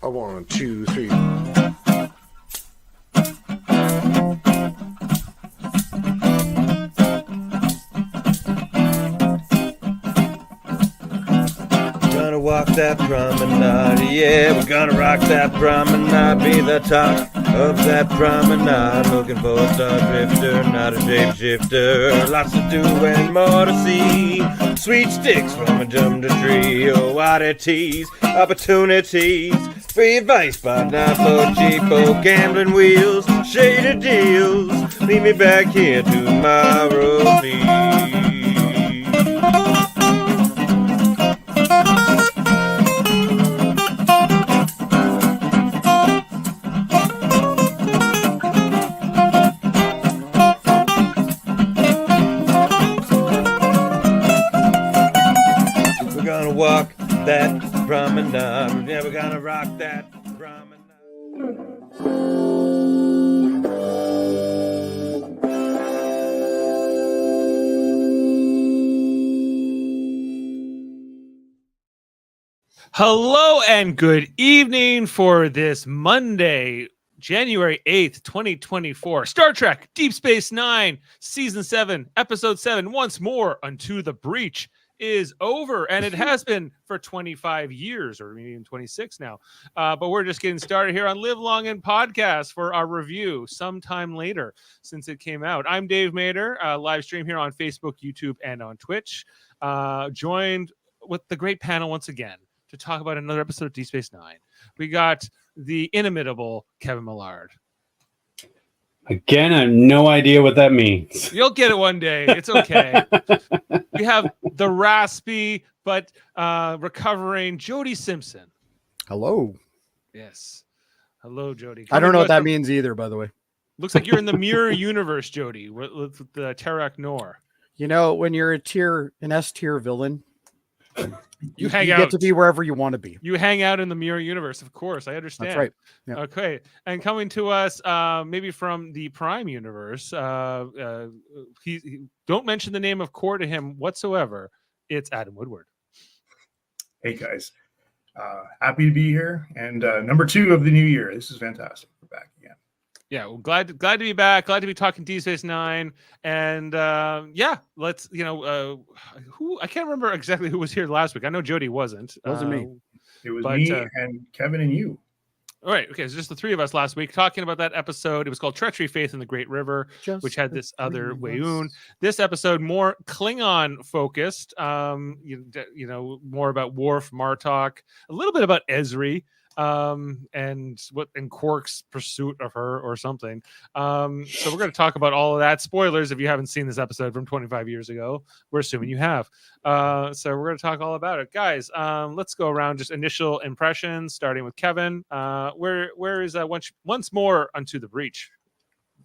A 1, 2, 3. Gonna walk that promenade, yeah, we're gonna rock that promenade, be the talk of that promenade, looking for a star drifter, not a shapeshifter, lots to do and more to see, sweet sticks from a jump tree, oh, oddities, opportunities, free advice, but not for cheapo gambling wheels, shaded deals, meet me back here tomorrow, please. Walk that promenade. Yeah, we're gonna rock that promenade. Hello and good evening for this Monday, January 8th, 2024. Star Trek Deep Space Nine, Season 7, Episode 7, once more unto the breach is over, and it has been for 25 years or maybe even 26 now, but we're just getting started here on Live Long and Podcast for our review sometime later since it came out. I'm Dave Mader, live stream here on Facebook, YouTube, and on Twitch, joined with the great panel once again to talk about another episode of Deep Space Nine. We got the inimitable Kevin Millard. Again, I have no idea what that means. You'll get it one day. It's okay. We have the raspy but recovering Jody Simpson. Hello. Yes. Hello, Jody. I don't know what that means either, by the way. Looks like you're in the mirror universe, Jody, with the Terrak Nor. You know, when you're an S tier villain, you get to be wherever you want to be. You hang out in the mirror universe, of course. I understand. That's right. Yeah. Okay. And coming to us, maybe from the Prime universe, he don't mention the name of core to him whatsoever. It's Adam Woodward. Hey guys, happy to be here, and number 2 of the new year. This is fantastic. We're back again. Yeah, well, glad to be back. Glad to be talking Deep Space Nine, and yeah, let's who I can't remember exactly who was here last week. I know Jody wasn't. It wasn't me. It was me and Kevin and you. All right, okay, so just the three of us last week talking about that episode. It was called Treachery, Faith in the Great River, which had this other Wayoon. This episode more Klingon focused. You know, more about Worf, Martok, a little bit about Ezri. And Quark's pursuit of her or something. So we're going to talk about all of that. Spoilers if you haven't seen this episode from 25 years ago. We're assuming you have. So we're going to talk all about it. Guys, let's go around just initial impressions, starting with Kevin. Where is once more unto the breach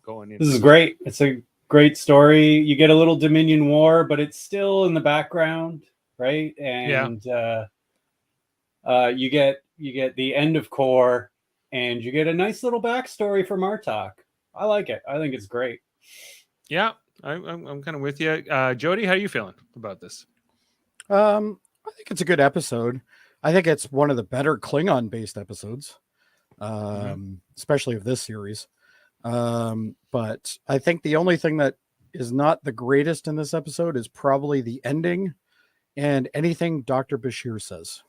going in? This is great. It's a great story. You get a little Dominion War, but it's still in the background, right? And you get the end of Core, and you get a nice little backstory for Martok. I like it. I think it's great. Yeah, I'm kind of with you. Jody, how are you feeling about this? I think it's a good episode. I think it's one of the better Klingon-based episodes, especially of this series. But I think the only thing that is not the greatest in this episode is probably the ending and anything Dr. Bashir says.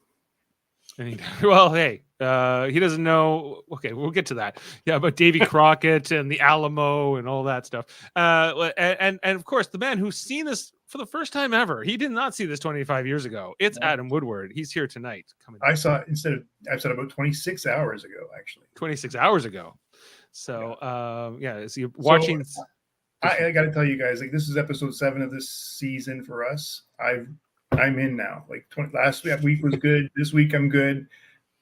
Well, hey, he doesn't know. Okay, we'll get to that. Yeah, but Davy Crockett and the Alamo and all that stuff. And of course, the man who's seen this for the first time ever. He did not see this 25 years ago. It's Adam Woodward. He's here tonight. I saw it I've said about 26 hours ago, actually. 26 hours ago. So, is he watching? So, I got to tell you guys, like, this is episode 7 of this season for us. I'm in now. Like last week was good. This week I'm good.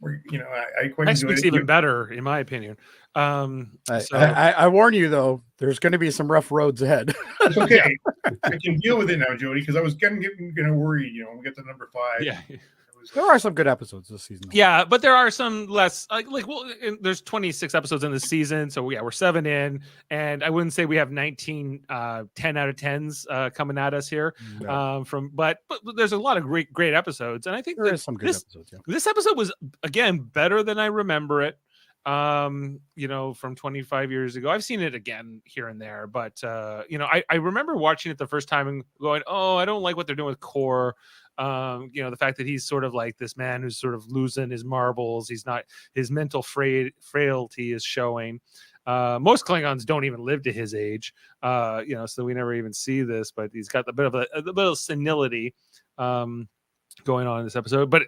I quite Next enjoyed week's it. even better, in my opinion. I warn you though, there's going to be some rough roads ahead. It's okay. I can deal with it now, Jody, because I was getting worried. We get to number 5. Yeah. There are some good episodes this season. Yeah, but there are some less there's 26 episodes in this season, so yeah, we're 7 in, and I wouldn't say we have 19 10 out of 10s coming at us here. No. But there's a lot of great episodes, and I think There is some good episodes. Yeah. this episode was again better than I remember it. From 25 years ago. I've seen it again here and there, but I remember watching it the first time and going, oh, I don't like what they're doing with Core. The fact that he's sort of like this man who's sort of losing his marbles. He's not, his mental frailty is showing. Most Klingons don't even live to his age, so we never even see this, but he's got a bit of senility going on in this episode. But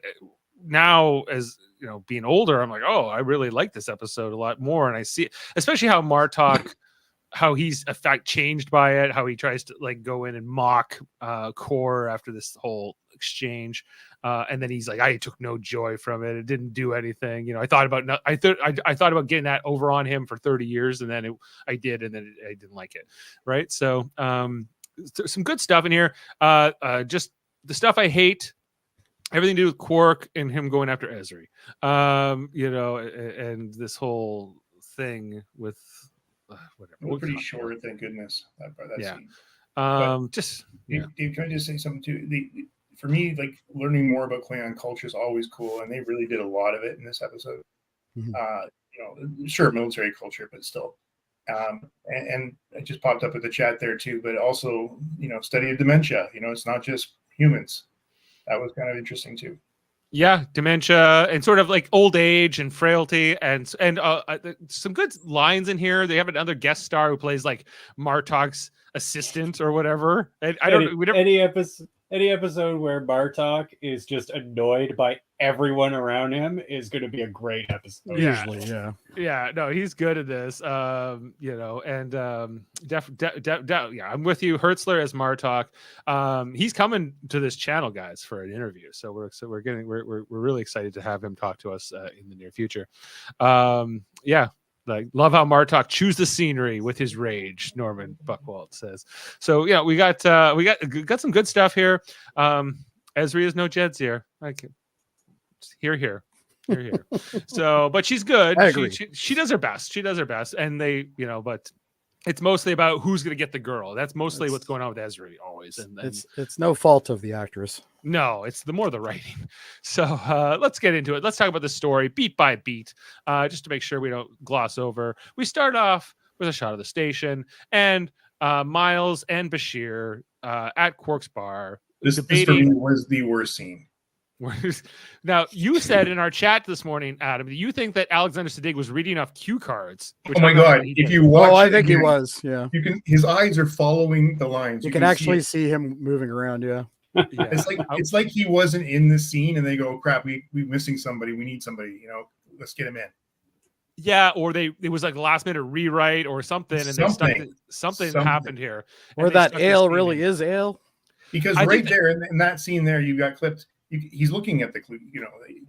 now, as you know, being older, I'm like, oh, I really like this episode a lot more, and I see, especially how Martok, how he's in fact changed by it, how he tries to like go in and mock Core after this whole exchange, and then he's like, I took no joy from it. It didn't do anything. I thought about I thought about getting that over on him for 30 years, and then I did, and then I didn't like it. Right. So some good stuff in here. Just the stuff I hate. Everything to do with Quark and him going after Ezri, and this whole thing with whatever. We're pretty short, thank goodness. That yeah. Scene. Dave, can I just say something too? For me, like learning more about Klingon culture is always cool, and they really did a lot of it in this episode. Mm-hmm. Sure, military culture, but still. And it just popped up at the chat there too, but also, study of dementia. It's not just humans. That was kind of interesting too. Yeah, dementia and sort of like old age and frailty, and some good lines in here. They have another guest star who plays like Martok's assistant or whatever. Any episode where Bartok is just annoyed by everyone around him is going to be a great episode. Usually, yeah. No, he's good at this. I'm with you. Hertzler as Martok. He's coming to this channel, guys, for an interview. So we're really excited to have him talk to us in the near future. Like, love how Martok chews the scenery with his rage, Norman Buckwalt says. So yeah, we got some good stuff here. Ezri is no Jed's here. Here. So, but she's good. I agree. She does her best. And they, but it's mostly about who's going to get the girl. That's mostly what's going on with Ezri always. And it's no fault of the actress. No, it's the writing. So let's get into it. Let's talk about the story beat by beat, just to make sure we don't gloss over. We start off with a shot of the station and Miles and Bashir at Quark's bar. This for me was the worst scene. Now, you said in our chat this morning, Adam, you think that Alexander Siddig was reading off cue cards. Oh my God! If you watch, I think he was. Yeah, you can. His eyes are following the lines. You can actually see him moving around. Yeah. It's like he wasn't in the scene, and they go, "Crap, we missing somebody. We need somebody. Let's get him in." Yeah, or it was like a last minute rewrite or something, and something happened here. Or that ale really is ale. Because right there in that scene there, you got clipped. He's looking at the clue,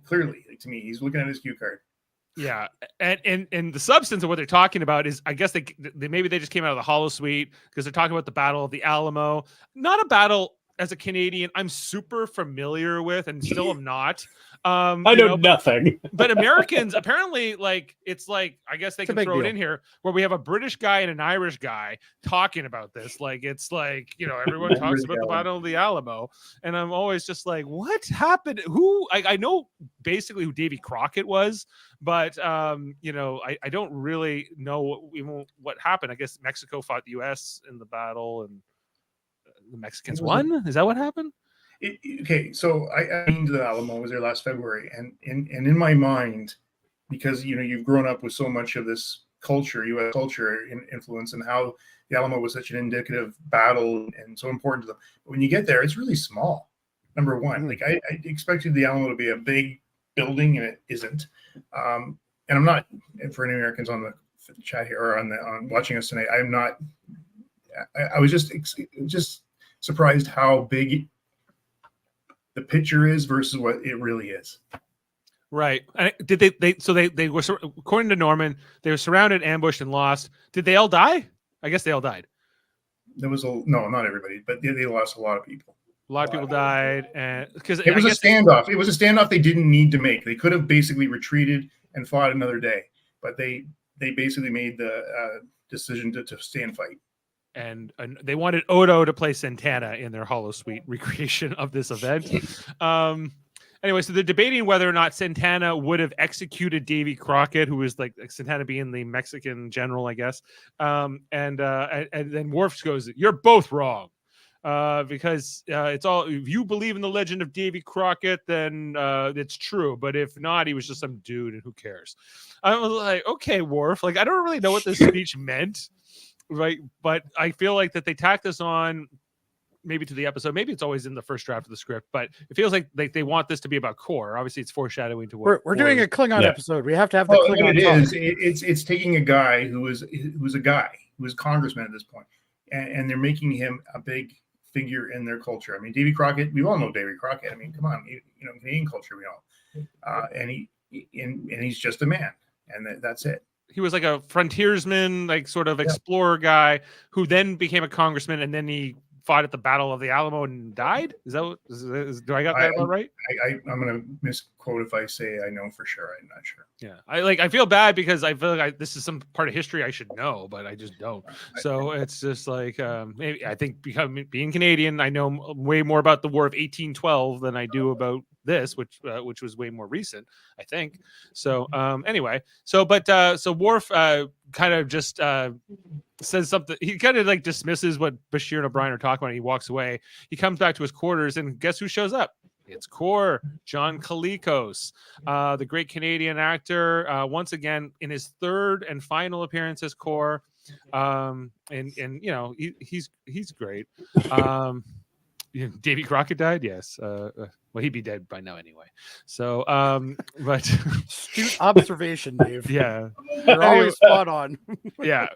clearly, like, to me, he's looking at his cue card. Yeah, and the substance of what they're talking about is, I guess they maybe they just came out of the Hollow Suite because they're talking about the Battle of the Alamo. Not a battle as a Canadian I'm super familiar with, and still am not. I know nothing. But Americans apparently, like, it's like, I guess they can throw it in here where we have a British guy and an Irish guy talking about this. Like, it's like, everyone talks about the Battle of the Alamo, and I'm always just like, what happened? Who? I know basically who Davy Crockett was, but I don't really know what happened. I guess Mexico fought the U.S. in the battle, and the Mexicans won. Is that what happened? Okay, so I been to the Alamo. I was there last February, and in my mind, because you've grown up with so much of this culture, U.S. culture influence, and how the Alamo was such an indicative battle and so important to them. But when you get there, it's really small. Number one, like I expected the Alamo to be a big building, and it isn't. And I'm not, for any Americans on the chat here or on watching us tonight, I'm not. I was just surprised how big the picture is versus what it really is. Right. And did they were, according to Norman, they were surrounded, ambushed, and lost. Did they all die? I guess they all died. There was no, not everybody, but they lost a lot of people. A lot of people died, and because It was a standoff. It was a standoff they didn't need to make. They could have basically retreated and fought another day, but they basically made the decision to stay and fight. And they wanted Odo to play Santana in their Holosuite recreation of this event. Anyway, so they're debating whether or not Santana would have executed Davy Crockett, who was like Santana being the Mexican general, I guess. And then Worf goes, "You're both wrong." Because it's all, if you believe in the legend of Davy Crockett, then it's true. But if not, he was just some dude, and who cares? I was like, okay, Worf. Like, I don't really know what this speech meant, right? But I feel like that they tacked this on maybe to the episode. Maybe it's always in the first draft of the script, but it feels like they want this to be about Core. Obviously, it's foreshadowing to what we're doing a Klingon episode. We have to have the Klingon talk. It's taking a guy who was a congressman at this point, and they're making him a big figure in their culture. I mean, Davy Crockett, we all know Davy Crockett. I mean, come on, Canadian culture, we all. And he's just a man, and that's it. He was like a frontiersman, like sort of explorer guy who then became a congressman, and then he fought at the Battle of the Alamo and died. Is that what? Do I got that about right? I'm gonna misquote if I say I know for sure. I'm not sure. Yeah, I feel bad because I feel like this is some part of history I should know, but I just don't. So it's just like maybe I think being Canadian, I know way more about the War of 1812 than I do about this, which was way more recent, I think. So anyway, so Worf kind of just says something. He kind of like dismisses what Bashir and O'Brien are talking about. He walks away. He comes back to his quarters, and guess who shows up? It's Core, John Kalikos, the great Canadian actor, once again in his third and final appearance as Core, and he's great. Davy Crockett died, yes. Well, he'd be dead by now anyway. So, but observation, Dave. Yeah, you're always spot on. Yeah.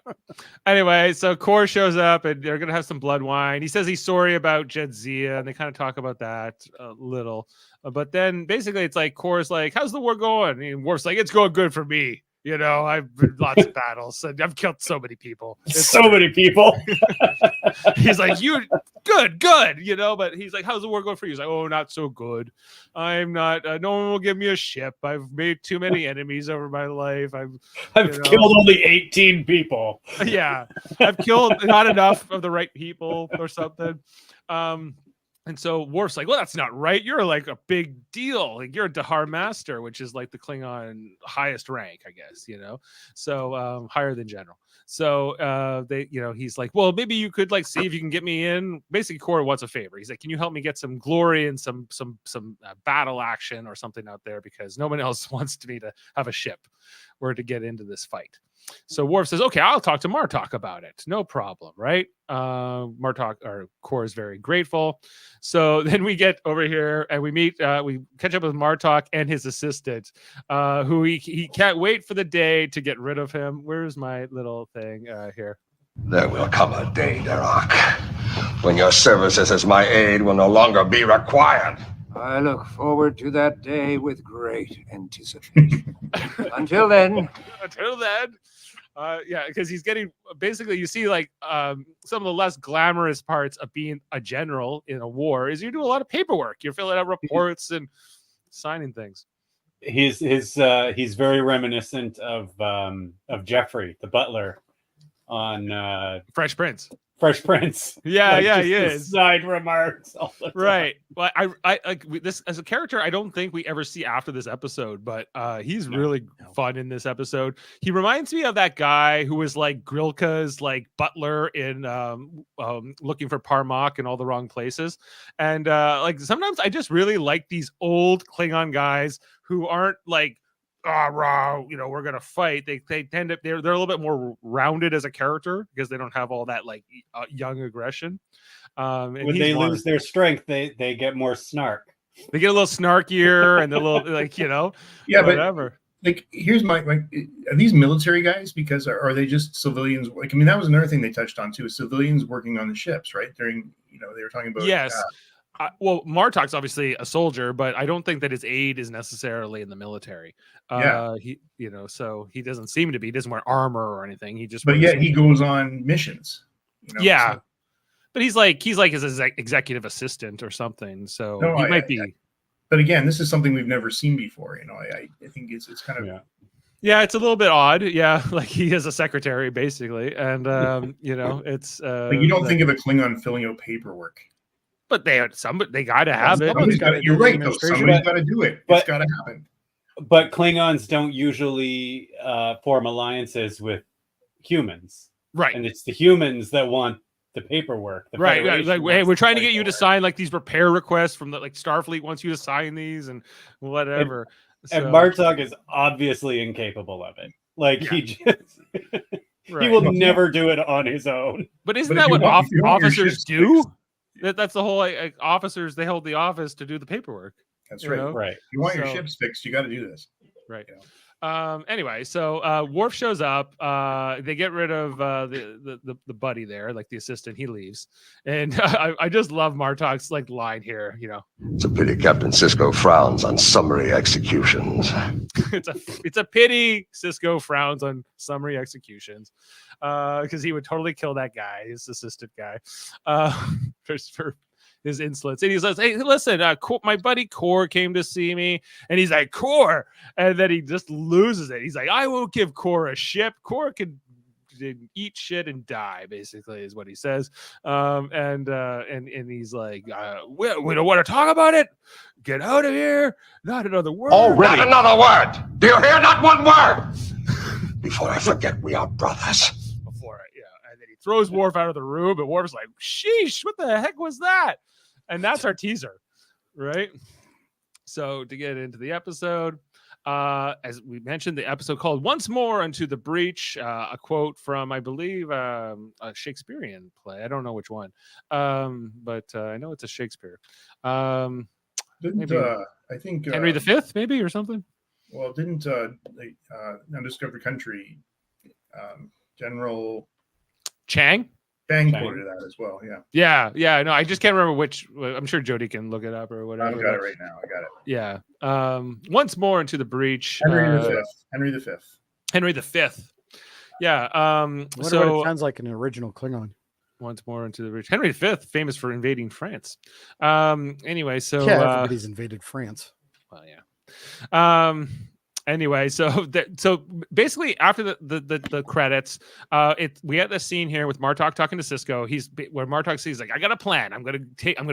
Anyway, so Core shows up, and they're gonna have some blood wine. He says he's sorry about Jadzia, and they kind of talk about that a little. But then basically, it's like Core's like, "How's the war going?" And Worf's like, "It's going good for me. I've been lots of battles, and I've killed so many people. Many people." He's like, "You good, but he's like, "How's the war going for you?" He's like, "Oh, not so good. I'm not. No one will give me a ship. I've made too many enemies over my life. I've killed only 18 people. Yeah, I've killed not enough of the right people or something." And so Worf's like, "Well, that's not right. You're like a big deal. Like you're a Dahar Master, which is like the Klingon highest rank, I guess, So higher than general. So he's like, "Well, maybe you could like see if you can get me in." Basically, Core wants a favor. He's like, "Can you help me get some glory and some battle action or something out there? Because no one else wants me to have a ship or to get into this fight." So Worf says, "Okay, I'll talk to Martok about it. No problem, right?" Martok, or Core, is very grateful. So then we get over here and we meet, we catch up with Martok and his assistant, who he can't wait for the day to get rid of him. Where's my little thing here? "There will come a day, Derek, when your services as my aide will no longer be required. I look forward to that day with great anticipation. Until then. Because he's getting, basically, you see like some of the less glamorous parts of being a general in a war is you do a lot of paperwork. You're filling out reports and signing things. He's very reminiscent of Jeffrey, the butler on Fresh Prince. Yeah, he is. Side remarks all the time. Right. Well, I like this as a character. I don't think we ever see after this episode, but he's really fun in this episode. He reminds me of that guy who was like Grilka's like butler in Looking for Parmok in All the Wrong Places, and like sometimes I just really like these old Klingon guys who aren't like, we're gonna fight. They tend to they're a little bit more rounded as a character because they don't have all that like young aggression. And when they lose their strength, they get more snark. They get a little snarkier and they're a little like whatever. But like, here's my are these military guys? Because are they just civilians? Like, I mean, that was another thing they touched on too. Civilians working on the ships, right? During they were talking about well, Martok's obviously a soldier, but I don't think that his aide is necessarily in the military. So he doesn't seem to be. He doesn't wear armor or anything. He just. But yet he goes on missions. Yeah, so. But he's like his executive assistant or something. So No, he might be. But again, this is something we've never seen before. I think it's kind of Yeah, it's a little bit odd. Yeah, like he is a secretary basically, and it's like you don't think of a Klingon filling out paperwork. But they got to have it. You're right, though. Somebody's got to do it. It's got to happen. But Klingons don't usually form alliances with humans, right? And it's the humans that want the paperwork, right? Like, hey, we're trying to get you to sign like these repair requests from the Starfleet wants you to sign these and whatever. And Martok is obviously incapable of it. Like he just he will never do it on his own. But isn't that what officers do? That's the whole officers. They hold the office to do the paperwork. That's right. Right. If you want your ships fixed, you got to do this. Right. Anyway, so Worf shows up. They get rid of the buddy there, like the assistant. He leaves, and I just love Martok's like line here. It's a pity Captain Sisko frowns on summary executions. it's a pity Sisko frowns on summary executions, because he would totally kill that guy, his assistant guy, for his insolence. And he says, hey, listen, my buddy Kor came to see me. And he's like, Kor. And then he just loses it. He's like, I won't give Kor a ship. Kor can eat shit and die, basically, is what he says. And he's like, we don't want to talk about it. Get out of here. Not another word. Not another word. Do you hear? Not one word. Before I forget, we are brothers. And then he throws Worf out of the room, and Worf's like, sheesh, what the heck was that? And that's our teaser, right? So to get into the episode, as we mentioned, the episode called Once More Unto the Breach, a quote from, I believe, a Shakespearean play. I don't know which one, but I know it's a Shakespeare. I think Henry V, maybe, or something? Well, didn't Undiscovered Country General Chang quoted that as well? Yeah. No, I just can't remember which. I'm sure Jody can look it up or whatever. I've got it right now. I got it. Yeah. Once More Into the Breach. Henry V. Yeah. What it sounds like an original Klingon. Once More Into the Breach. Henry V, famous for invading France. Anyway, so everybody's invaded France. Well, yeah. Anyway, so basically after the credits, we had this scene here with Martok talking to Sisko. Where Martok says, like, I got a plan. I'm gonna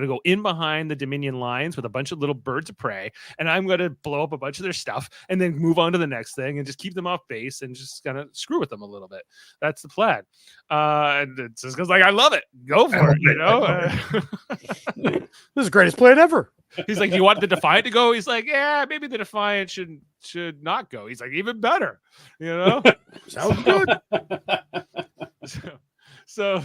go in behind the Dominion lines with a bunch of little birds of prey, and I'm gonna blow up a bunch of their stuff, and then move on to the next thing, and just keep them off base, and just kind of screw with them a little bit. That's the plan. And Sisko's like, I love it. Go for it. This is the greatest plan ever. He's like, do you want the Defiant to go? He's like, yeah, maybe the Defiant should not go. He's like, even better, Sounds good. So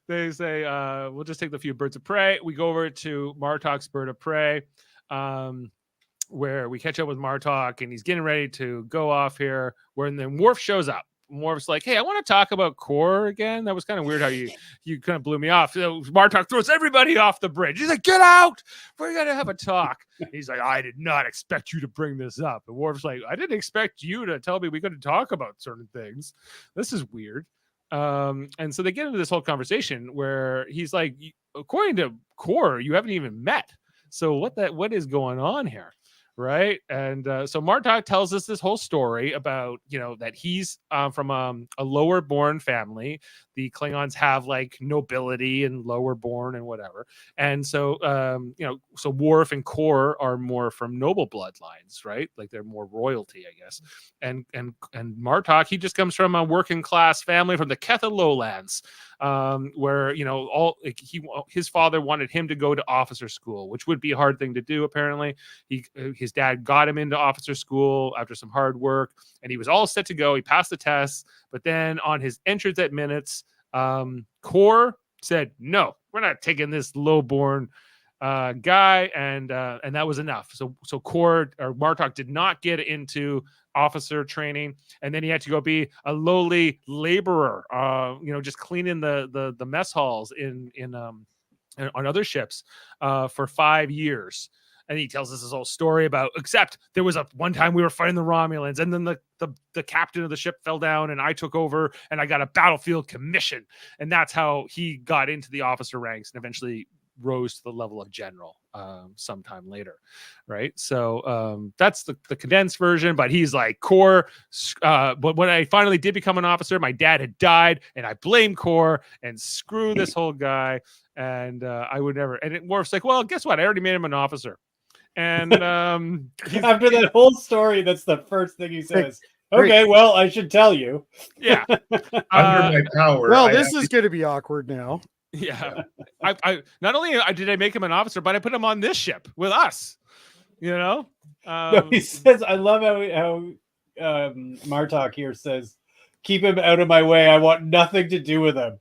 they say, we'll just take the few birds of prey. We go over to Martok's bird of prey, where we catch up with Martok, and he's getting ready to go off here. And then Worf shows up. Worf's like, hey, I want to talk about Kor again. That was kind of weird how you kind of blew me off. So Martok throws everybody off the bridge. He's like, get out. We're going to have a talk. He's like, I did not expect you to bring this up. And Worf's like, I didn't expect you to tell me we couldn't talk about certain things. This is weird. And so they get into this whole conversation where he's like, according to Kor, you haven't even met. So what is going on here? Right. And so Martok tells us this whole story about, that he's from a lower born family. The Klingons have like nobility and lower born and whatever. And so, so Worf and Kor are more from noble bloodlines, right? Like they're more royalty, I guess. And Martok, he just comes from a working class family from the Ketha lowlands, where, his father wanted him to go to officer school, which would be a hard thing to do. Apparently his dad got him into officer school after some hard work, and he was all set to go. He passed the tests, but then on his entrance at minutes, Kor said, no, we're not taking this lowborn guy, and that was enough. So Kor or Martok did not get into officer training, and then he had to go be a lowly laborer, just cleaning the mess halls in on other ships for 5 years. And he tells us this whole story about, except there was one time we were fighting the Romulans, and then the captain of the ship fell down, and I took over, and I got a battlefield commission. And that's how he got into the officer ranks and eventually rose to the level of general sometime later, right? So that's the condensed version. But he's like, Core, but when I finally did become an officer, my dad had died, and I blame Core, and screw this whole guy, and I would never. And Worf's like, well, guess what? I already made him an officer. And after that whole story, that's the first thing he says. Great. Okay, well, I should tell you. yeah, Under my power. Well, I this have is going to be awkward now. yeah. I not only did I make him an officer, but I put him on this ship with us. You know, No, he says, I love how Martok here says, keep him out of my way. I want nothing to do with him.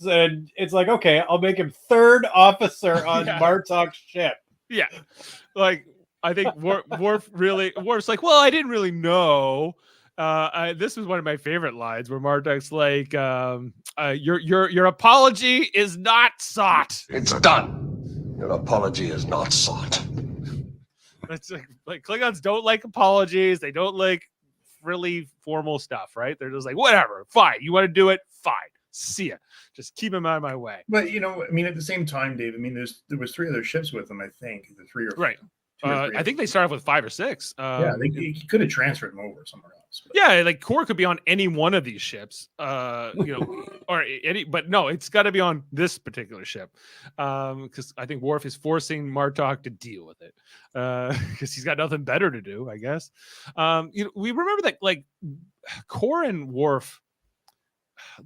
And it's like, okay, I'll make him third officer on Yeah. Martok's ship. yeah. Like, I think Worf's like, well, I didn't really know. This was one of my favorite lines where Martok's like, your apology is not sought. It's done. Your apology is not sought. It's like Klingons don't like apologies. They don't like really formal stuff, right? They're just like, whatever, fine. You want to do it? Fine. See ya. Just keep him out of my way. But I mean, at the same time, Dave. I mean, there was 3 other ships with them. I think the 3 or Right. 2 or 3. I think they started with 5 or 6. Yeah, he could have transferred them over somewhere else. But. Yeah, like Core could be on any one of these ships, or any, but no, it's got to be on this particular ship, because I think Worf is forcing Martok to deal with it, because he's got nothing better to do, I guess. We remember that like Core and Worf,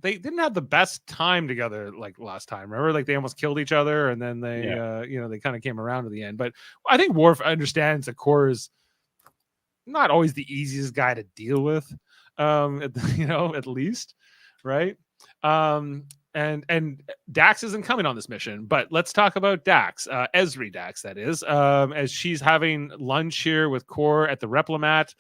they didn't have the best time together like last time. Remember, like they almost killed each other, and then they, they kind of came around to the end. But I think Worf understands that Core is not always the easiest guy to deal with, at least, right? And Dax isn't coming on this mission, but let's talk about Dax, Ezri Dax, that is, as she's having lunch here with Core at the Replimat.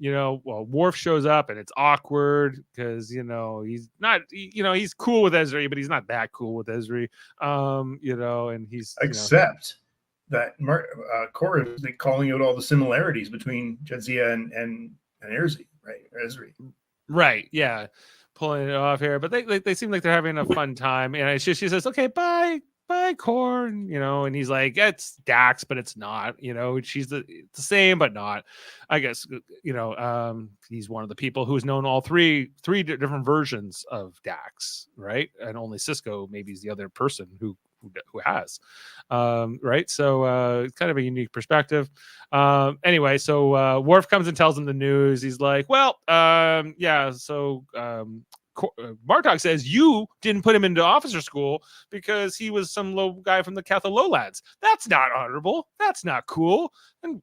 Worf shows up and it's awkward because, he's not, he's cool with Ezri, but he's not that cool with Ezri, and he's Except that Core is calling out all the similarities between Jadzia and Ezri, right? Ezri. Right. Yeah. Pulling it off here, but they seem like they're having a fun time. And she says, okay, bye, Core. And he's like, it's Dax, but it's not, she's the same, but not, I guess, he's one of the people who's known all three different versions of Dax. Right. And only Cisco maybe is the other person who has, right? So it's kind of a unique perspective. Anyway, so Worf comes and tells him the news. He's like, well, so Martok says you didn't put him into officer school because he was some low guy from the Catha Lowlands. That's not honorable. That's not cool. And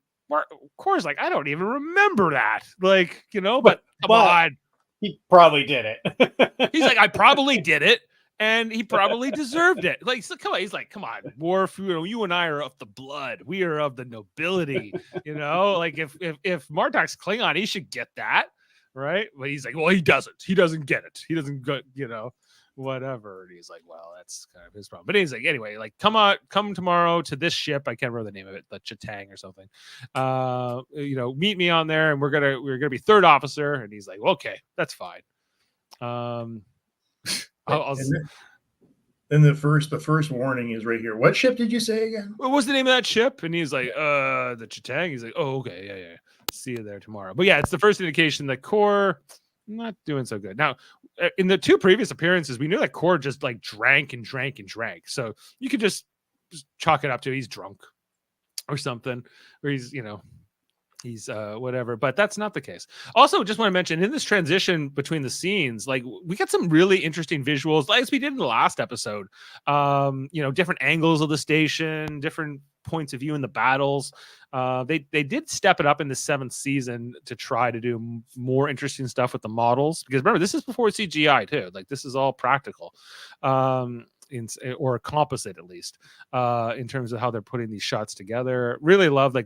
Core's like, I don't even remember that. Like, but come on. He probably did it. He's like, I probably did it. And he probably deserved it. Like, so come on. He's like, come on, Worf. You and I are of the blood. We are of the nobility. Like if Martok's Klingon, he should get that, right? But he's like, well, he doesn't. He doesn't get it. He doesn't get, whatever. And he's like, well, that's kind of his problem. But he's like, anyway, like, come tomorrow to this ship. I can't remember the name of it, the Chitang or something. Meet me on there, and we're gonna be third officer. And he's like, well, okay, that's fine. Then the first warning is right here. What ship did you say again? What was the name of that ship? And he's like, the Chitang. He's like, oh, okay, yeah. See you there tomorrow. But yeah, it's the first indication that Core not doing so good. Now, in the 2 previous appearances, we knew that Core just like drank and drank and drank. So you could just chalk it up to he's drunk or something, or he's whatever, but that's not the case. Also, just want to mention in this transition between the scenes, like we got some really interesting visuals, like as we did in the last episode. Different angles of the station, different points of view in the battles. They did step it up in the 7th season to try to do more interesting stuff with the models, because remember, this is before CGI too. Like this is all practical, or composite at least, in terms of how they're putting these shots together. Really love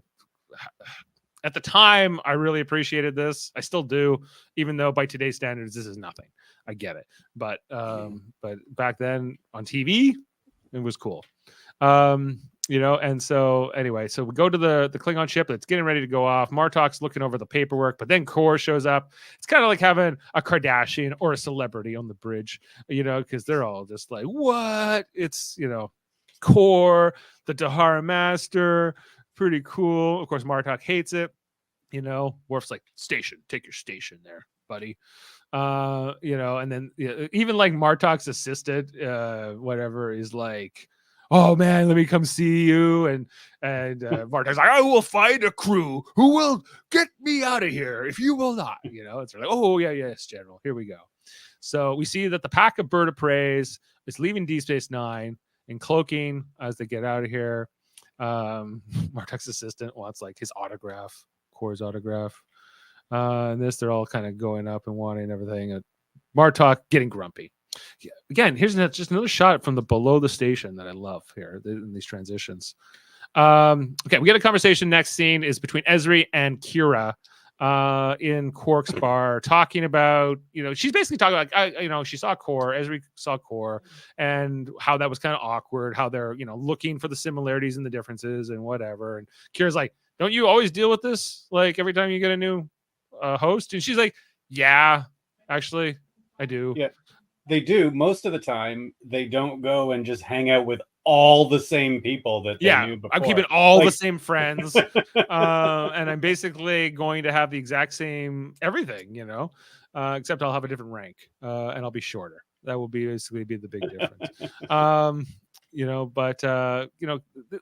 at the time, I really appreciated this. I still do, even though by today's standards, this is nothing. I get it. But back then on TV, it was cool. And so anyway, so we go to the Klingon ship that's getting ready to go off. Martok's looking over the paperwork, but then Kor shows up. It's kind of like having a Kardashian or a celebrity on the bridge, because they're all just like, what? It's, Kor, the Dahara master, pretty cool. Of course, Martok hates it. Worf's like, take your station there, buddy. And then even like Martok's assistant, whatever, is like, oh man, let me come see you. And Martok's like, I will find a crew who will get me out of here if you will not. It's like, oh yeah, yes, General. Here we go. So we see that the pack of bird of preys is leaving Deep Space Nine and cloaking as they get out of here. Martok's assistant wants like his autograph, Kor's autograph. And they're all kind of going up and wanting everything. Martok getting grumpy. Yeah. Again, here's just another shot from the below the station that I love here in these transitions. Okay, we get a conversation. Next scene is between Ezri and Kira in Quark's bar, talking about, she's basically talking about, she saw Kor, Ezri saw Kor, and how that was kind of awkward, how they're, looking for the similarities and the differences and whatever. And Kira's like, don't you always deal with this? Like every time you get a new host? And she's like, yeah, actually, I do. Yeah. They do. Most of the time, they don't go and just hang out with all the same people that they knew before. I'm keeping all the same friends. And I'm basically going to have the exact same everything, except I'll have a different rank and I'll be shorter. That will basically be the big difference.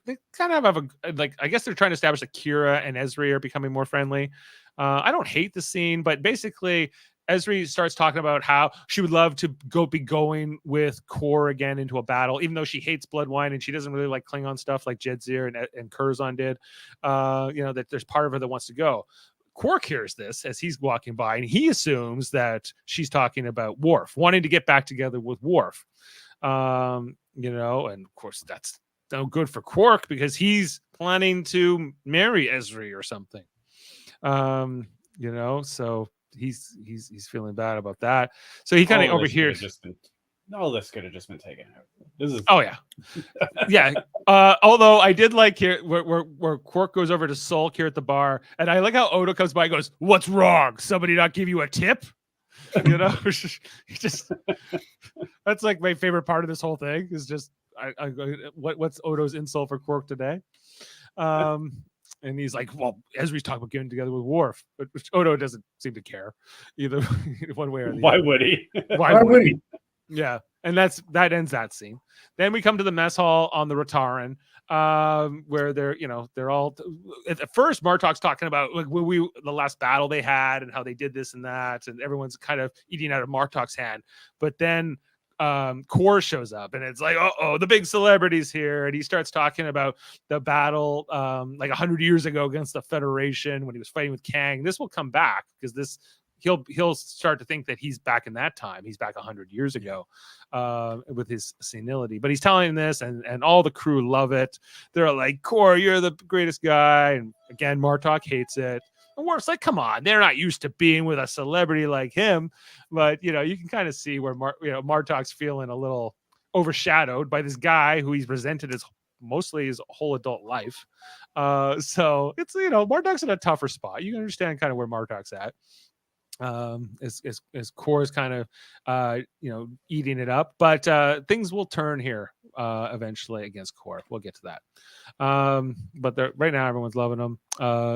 They kind of have I guess they're trying to establish that Kira and Ezri are becoming more friendly. I don't hate the scene, but basically Ezri starts talking about how she would love to be going with Kor again into a battle, even though she hates blood wine and she doesn't really like Klingon stuff like Jedzir and Curzon did. That there's part of her that wants to go. Quark hears this as he's walking by, and he assumes that she's talking about Worf, wanting to get back together with Worf. And of course that's no good for Quark because he's planning to marry Ezri or something. So he's feeling bad about that. So he kind of overhears. All this could have just been taken out. This is. Oh yeah, yeah. Although I did like here where Quark goes over to sulk here at the bar, and I like how Odo comes by and goes, "What's wrong? Somebody not give you a tip?" He just that's like my favorite part of this whole thing is just what's Odo's insult for Quark today. And he's like, well, Ezri's talking about getting together with Worf, but Odo doesn't seem to care either one way or the Why other. would he? Why would he? Yeah. And that ends that scene. Then we come to the mess hall on the Rataran, where they're all at first Martok's talking about like the last battle they had and how they did this and that, and everyone's kind of eating out of Martok's hand. But then Kor shows up and it's like, the big celebrity's here, and he starts talking about the battle like 100 years ago against the Federation when he was fighting with Kang. This will come back because he'll start to think that he's back in that time. He's back 100 years ago with his senility. But he's telling this, and all the crew love it. They're like, Kor, you're the greatest guy. And again, Martok hates it. And Worf's like, come on, they're not used to being with a celebrity like him. But, you can kind of see where Martok's feeling a little overshadowed by this guy who he's presented as mostly his whole adult life. So it's, Martok's in a tougher spot. You can understand kind of where Martok's at. As Kor's kind of eating it up, but things will turn here eventually against Kor. We'll get to that. But right now everyone's loving him.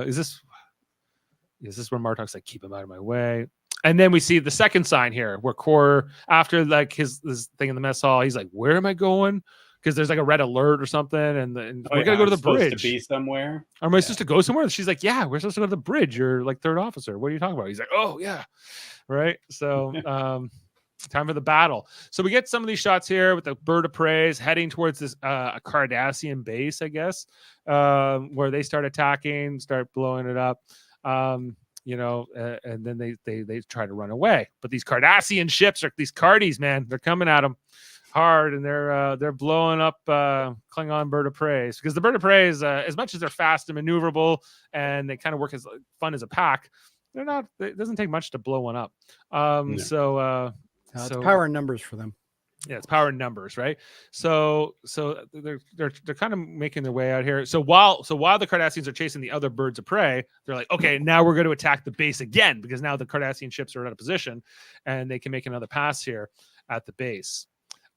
Is this where Martok's like, keep him out of my way? And then we see the second sign here where Kor, after like this thing in the mess hall, he's like, where am I going? Because there's like a red alert or something, and we're gonna go to the bridge. To be somewhere. Am I supposed to go somewhere? She's like, yeah, we're supposed to go to the bridge. You're like third officer. What are you talking about? He's like, oh yeah, right. So time for the battle. So we get some of these shots here with the bird of prey heading towards this a Cardassian base, I guess, where they start attacking, start blowing it up. And then they try to run away. But these Cardassian ships are these Cardies, man. They're coming at them hard, and they're blowing up Klingon bird of prey, because the bird of prey is as much as they're fast and maneuverable and they kind of work as fun as a pack, they're not. It doesn't take much to blow one up. It's power and numbers for them. Yeah, it's power in numbers, right? So they're kind of making their way out here. So while the Cardassians are chasing the other birds of prey, they're like, okay, now we're going to attack the base again because now the Cardassian ships are out of position, and they can make another pass here at the base.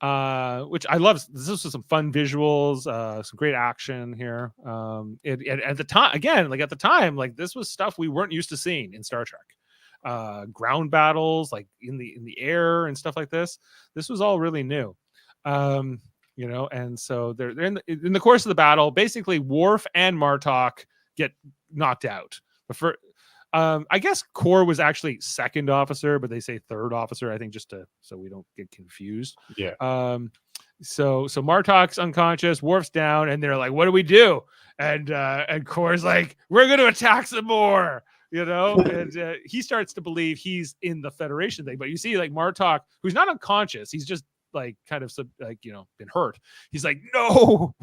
Which I love. This is some fun visuals, some great action here. At the time, like this was stuff we weren't used to seeing in Star Trek. Ground battles like in the air and stuff like this. This was all really new. And so they're in the course of the battle. Basically, Worf and Martok get knocked out. But for I guess Kor was actually second officer, but they say third officer. I think just so we don't get confused. Yeah. So Martok's unconscious, Worf's down, and they're like, "What do we do?" And Kor's like, "We're going to attack some more." And he starts to believe he's in the Federation thing. But you see, like Martok, who's not unconscious, he's just like kind of been hurt. He's like, no,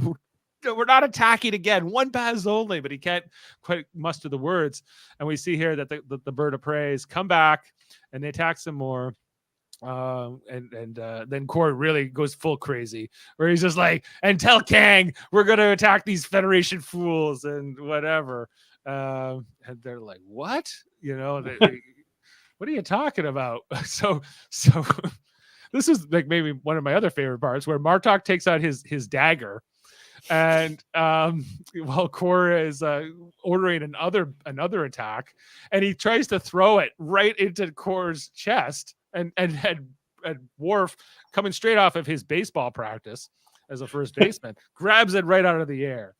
we're not attacking again. One pass only, but he can't quite muster the words. And we see here that the bird of prey come back and they attack some more. Then Kor really goes full crazy, where he's just like, and tell Kang we're going to attack these Federation fools and whatever. And they're like, what? What are you talking about? So this is like maybe one of my other favorite parts where Martok takes out his dagger, and while Kor is ordering another attack, and he tries to throw it right into Kor's chest, and Worf, coming straight off of his baseball practice as a first baseman, grabs it right out of the air.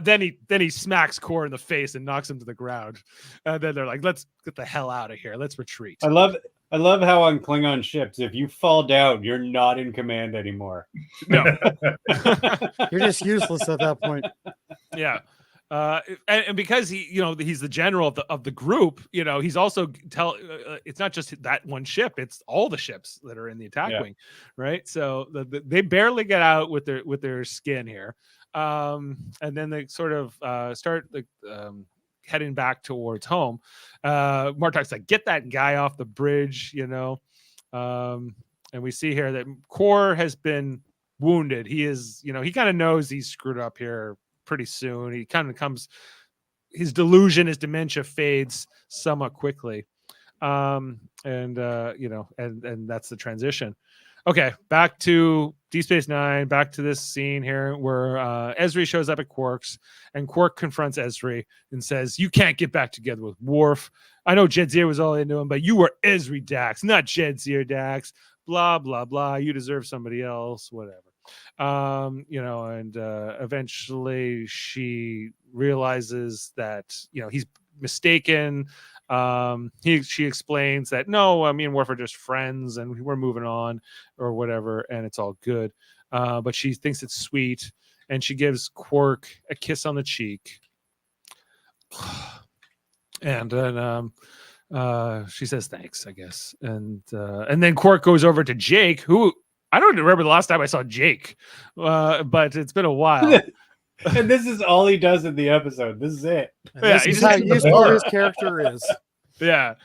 Then he smacks Kor in the face and knocks him to the ground. And then they're like, let's get the hell out of here. Let's retreat. I love how on Klingon ships, if you fall down, you're not in command anymore. No. You're just useless at that point. Yeah. And because he's the general of the group, he's also it's not just that one ship, it's all the ships that are in the attack wing, right? So they barely get out with their skin here. And then they sort of start heading back towards home. Martok's like, get that guy off the bridge, and we see here that Kor has been wounded. He is, he kind of knows he's screwed up here pretty soon. He kind of his delusion, his dementia fades somewhat quickly. And that's the transition. Okay, back to Deep Space Nine, back to this scene here where Ezri shows up at Quark's, and Quark confronts Ezri and says, you can't get back together with Worf. I know Jadzia was all into him, but you were Ezri Dax, not Jadzia Dax. Blah, blah, blah. You deserve somebody else, whatever. Eventually she realizes that, he's mistaken. She explains that no, me and Worf are just friends and we're moving on or whatever, and it's all good. But she thinks it's sweet, and she gives Quark a kiss on the cheek. And then she says thanks, I guess. And then Quark goes over to Jake, who I don't remember the last time I saw Jake, but it's been a while. And this is all he does in the episode. This is it. This is how useful his character is. Yeah.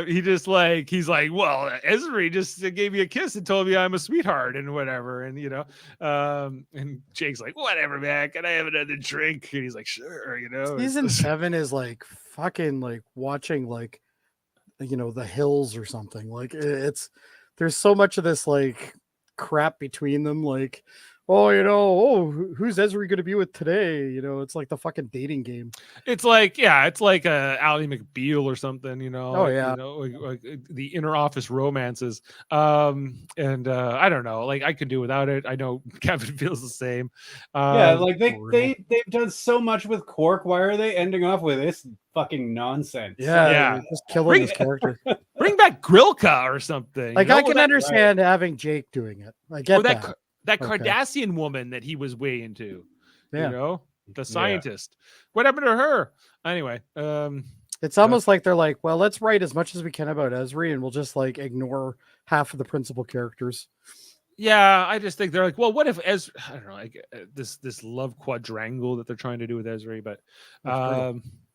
He's like, well, Ezri just gave me a kiss and told me I'm a sweetheart and whatever. And, and Jake's like, whatever, man. Can I have another drink? And he's like, sure, Season 7 is like fucking like watching like, the hills or something. Like there's so much of this like crap between them. Like, who's Ezri going to be with today? It's like the fucking dating game. It's like a Ally McBeal or something, Oh yeah. Like the inner office romances. I don't know, like I could do without it. I know Kevin feels the same. Like they've done so much with Quark. Why are they ending off with this fucking nonsense? Yeah. Just killing his character. Bring back Grilka or something. Like I can understand having Jake doing it. I get that. That Cardassian woman that he was way into, yeah. The scientist. What happened to her? Anyway, it's almost like they're like, well, let's write as much as we can about Ezri, and we'll just like ignore half of the principal characters. Yeah, I just think they're like, well, what if Ezri? I don't know, like this love quadrangle that they're trying to do with Ezri, but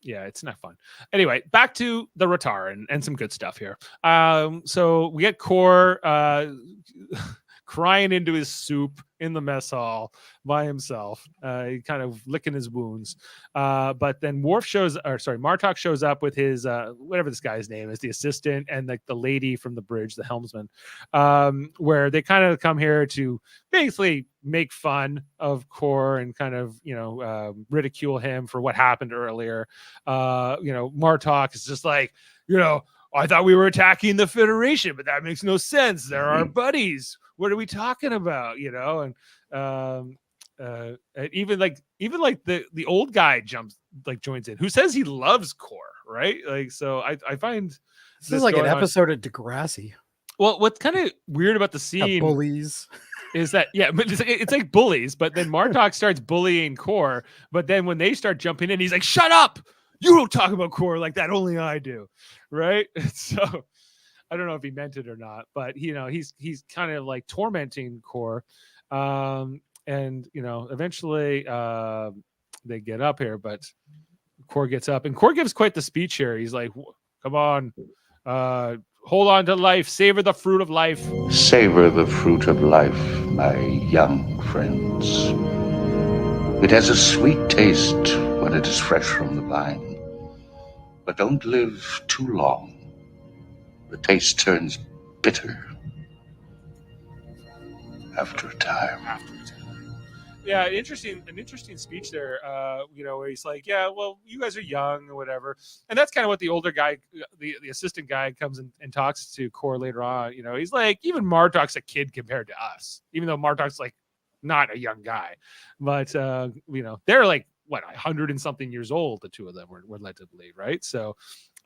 Yeah, it's not fun. Anyway, back to the Ratar and some good stuff here. So we get Kor crying into his soup in the mess hall by himself, he kind of licking his wounds. But then Martok shows up with his whatever this guy's name is, the assistant, and like the lady from the bridge, the helmsman, where they kind of come here to basically make fun of Kor and kind of ridicule him for what happened earlier. Martok is just like, I thought we were attacking the Federation, but that makes no sense. They're our buddies. What are we talking about? And even the old guy joins in, who says he loves Kor, right? Like, so I find this is like an episode of Degrassi. Well, what's kind of weird about the scene, bullies, is that but it's like bullies, but then Martok starts bullying Kor, but then when they start jumping in, he's like, "Shut up! You don't talk about Kor like that. Only I do." Right? So I don't know if he meant it or not, but he's kind of like tormenting Kor, and eventually they get up here, but Kor gets up, and Kor gives quite the speech here. He's like, "Come on, hold on to life, savor the fruit of life." Savor the fruit of life, my young friends. It has a sweet taste when it is fresh from the vine, but don't live too long. The taste turns bitter after a time. Yeah, an interesting speech there. Where he's like, "Yeah, well, you guys are young or whatever," and that's kind of what the older guy, the assistant guy, comes and talks to Kor later on. He's like, even Martok's a kid compared to us, even though Martok's like not a young guy, but they're like 100 and something years old. The two of them were led to believe, right? So.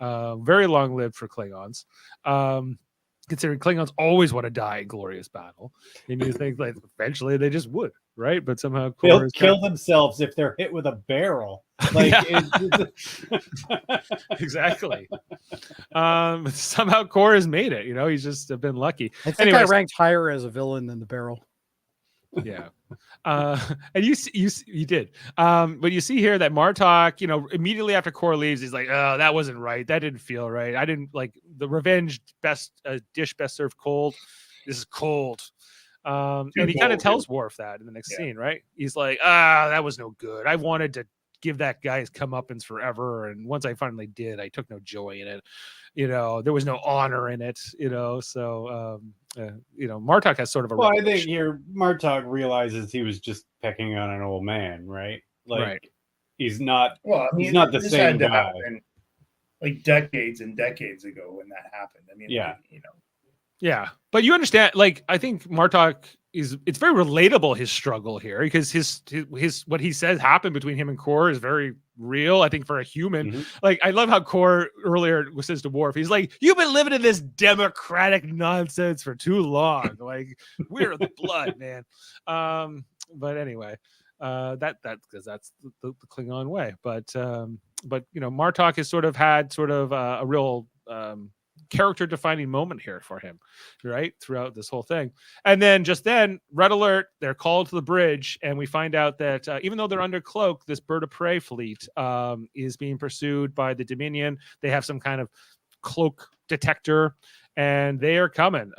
Very long lived for Klingons. Considering Klingons always want to die in glorious battle, and you think like eventually they just would, right? But somehow they'll kill themselves if they're hit with a barrel. Like exactly. Somehow Kor has made it. He's just been lucky. I think I ranked higher as a villain than the barrel. Yeah. And you did. But you see here that Martok, immediately after Kor leaves, he's like, "Oh, that wasn't right. That didn't feel right. I didn't like the revenge dish best served cold. This is cold." And he kind of tells Worf that in the next scene, right? He's like, that was no good. I wanted to give that guy his comeuppance forever, and once I finally did, I took no joy in it. There was no honor in it. So Martok has sort of a. Well, I think here Martok realizes he was just pecking on an old man, right? Like, right. He's not. Well, I mean, he's not the same guy. Happen, like decades and decades ago when that happened. I mean, yeah, Yeah, but you understand. Like, I think Martok it's very relatable, his struggle here, because his what he says happened between him and Kor is very real. I think for a human, Mm-hmm. like I love how Kor earlier says to Worf, he's like, "You've been living in this democratic nonsense for too long. Like, we're the blood, man." But anyway, that's because that's the Klingon way. But Martok has sort of had a real character defining moment here for him, right, throughout this whole thing. And then red alert, they're called to the bridge, and we find out that even though they're under cloak, this bird of prey fleet is being pursued by the Dominion. They have some kind of cloak detector, and they are coming.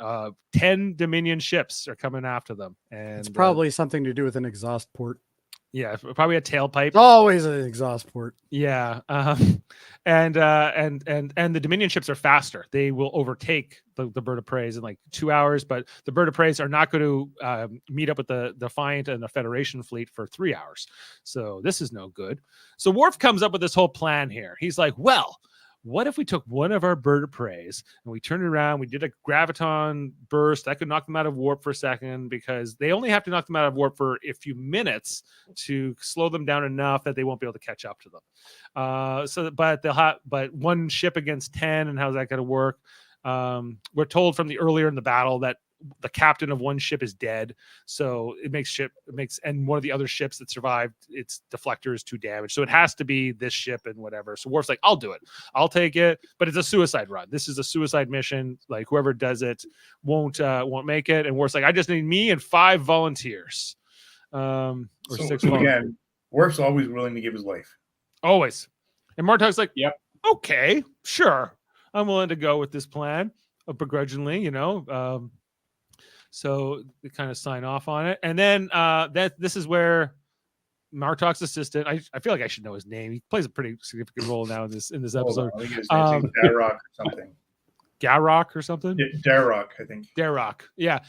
10 Dominion ships are coming after them, and it's probably something to do with an exhaust port. Yeah, probably a tailpipe. It's always an exhaust port. Yeah, and the Dominion ships are faster. They will overtake the bird of preys in like 2 hours, but the bird of preys are not going to meet up with the Defiant and the Federation fleet for 3 hours. So this is no good. So Worf comes up with this whole plan here. He's like, "Well, what if we took one of our bird of preys and we turned it around, we did a graviton burst that could knock them out of warp for a second, because they only have to knock them out of warp for a few minutes to slow them down enough that they won't be able to catch up to them." But one ship against 10, and how's that going to work? We're told from earlier in the battle that the captain of one ship is dead, so and one of the other ships that survived, its deflector is too damaged, so it has to be this ship and whatever. So Worf's like, "I'll do it, I'll take it," but it's a suicide run. This is a suicide mission. Like, whoever does it won't make it. And Worf's like, "I just need me and 5 volunteers." Or 6 volunteers. Again, Worf's always willing to give his life. Always. And Martok's like, Yep. Okay, sure. I'm willing to go with this plan, begrudgingly, so they kind of sign off on it. And then this is where Martok's assistant, I feel like I should know his name. He plays a pretty significant role now in this episode. I think his name's Darrock or something. Garrock or something? Darrock, I think. Darrock. Yeah.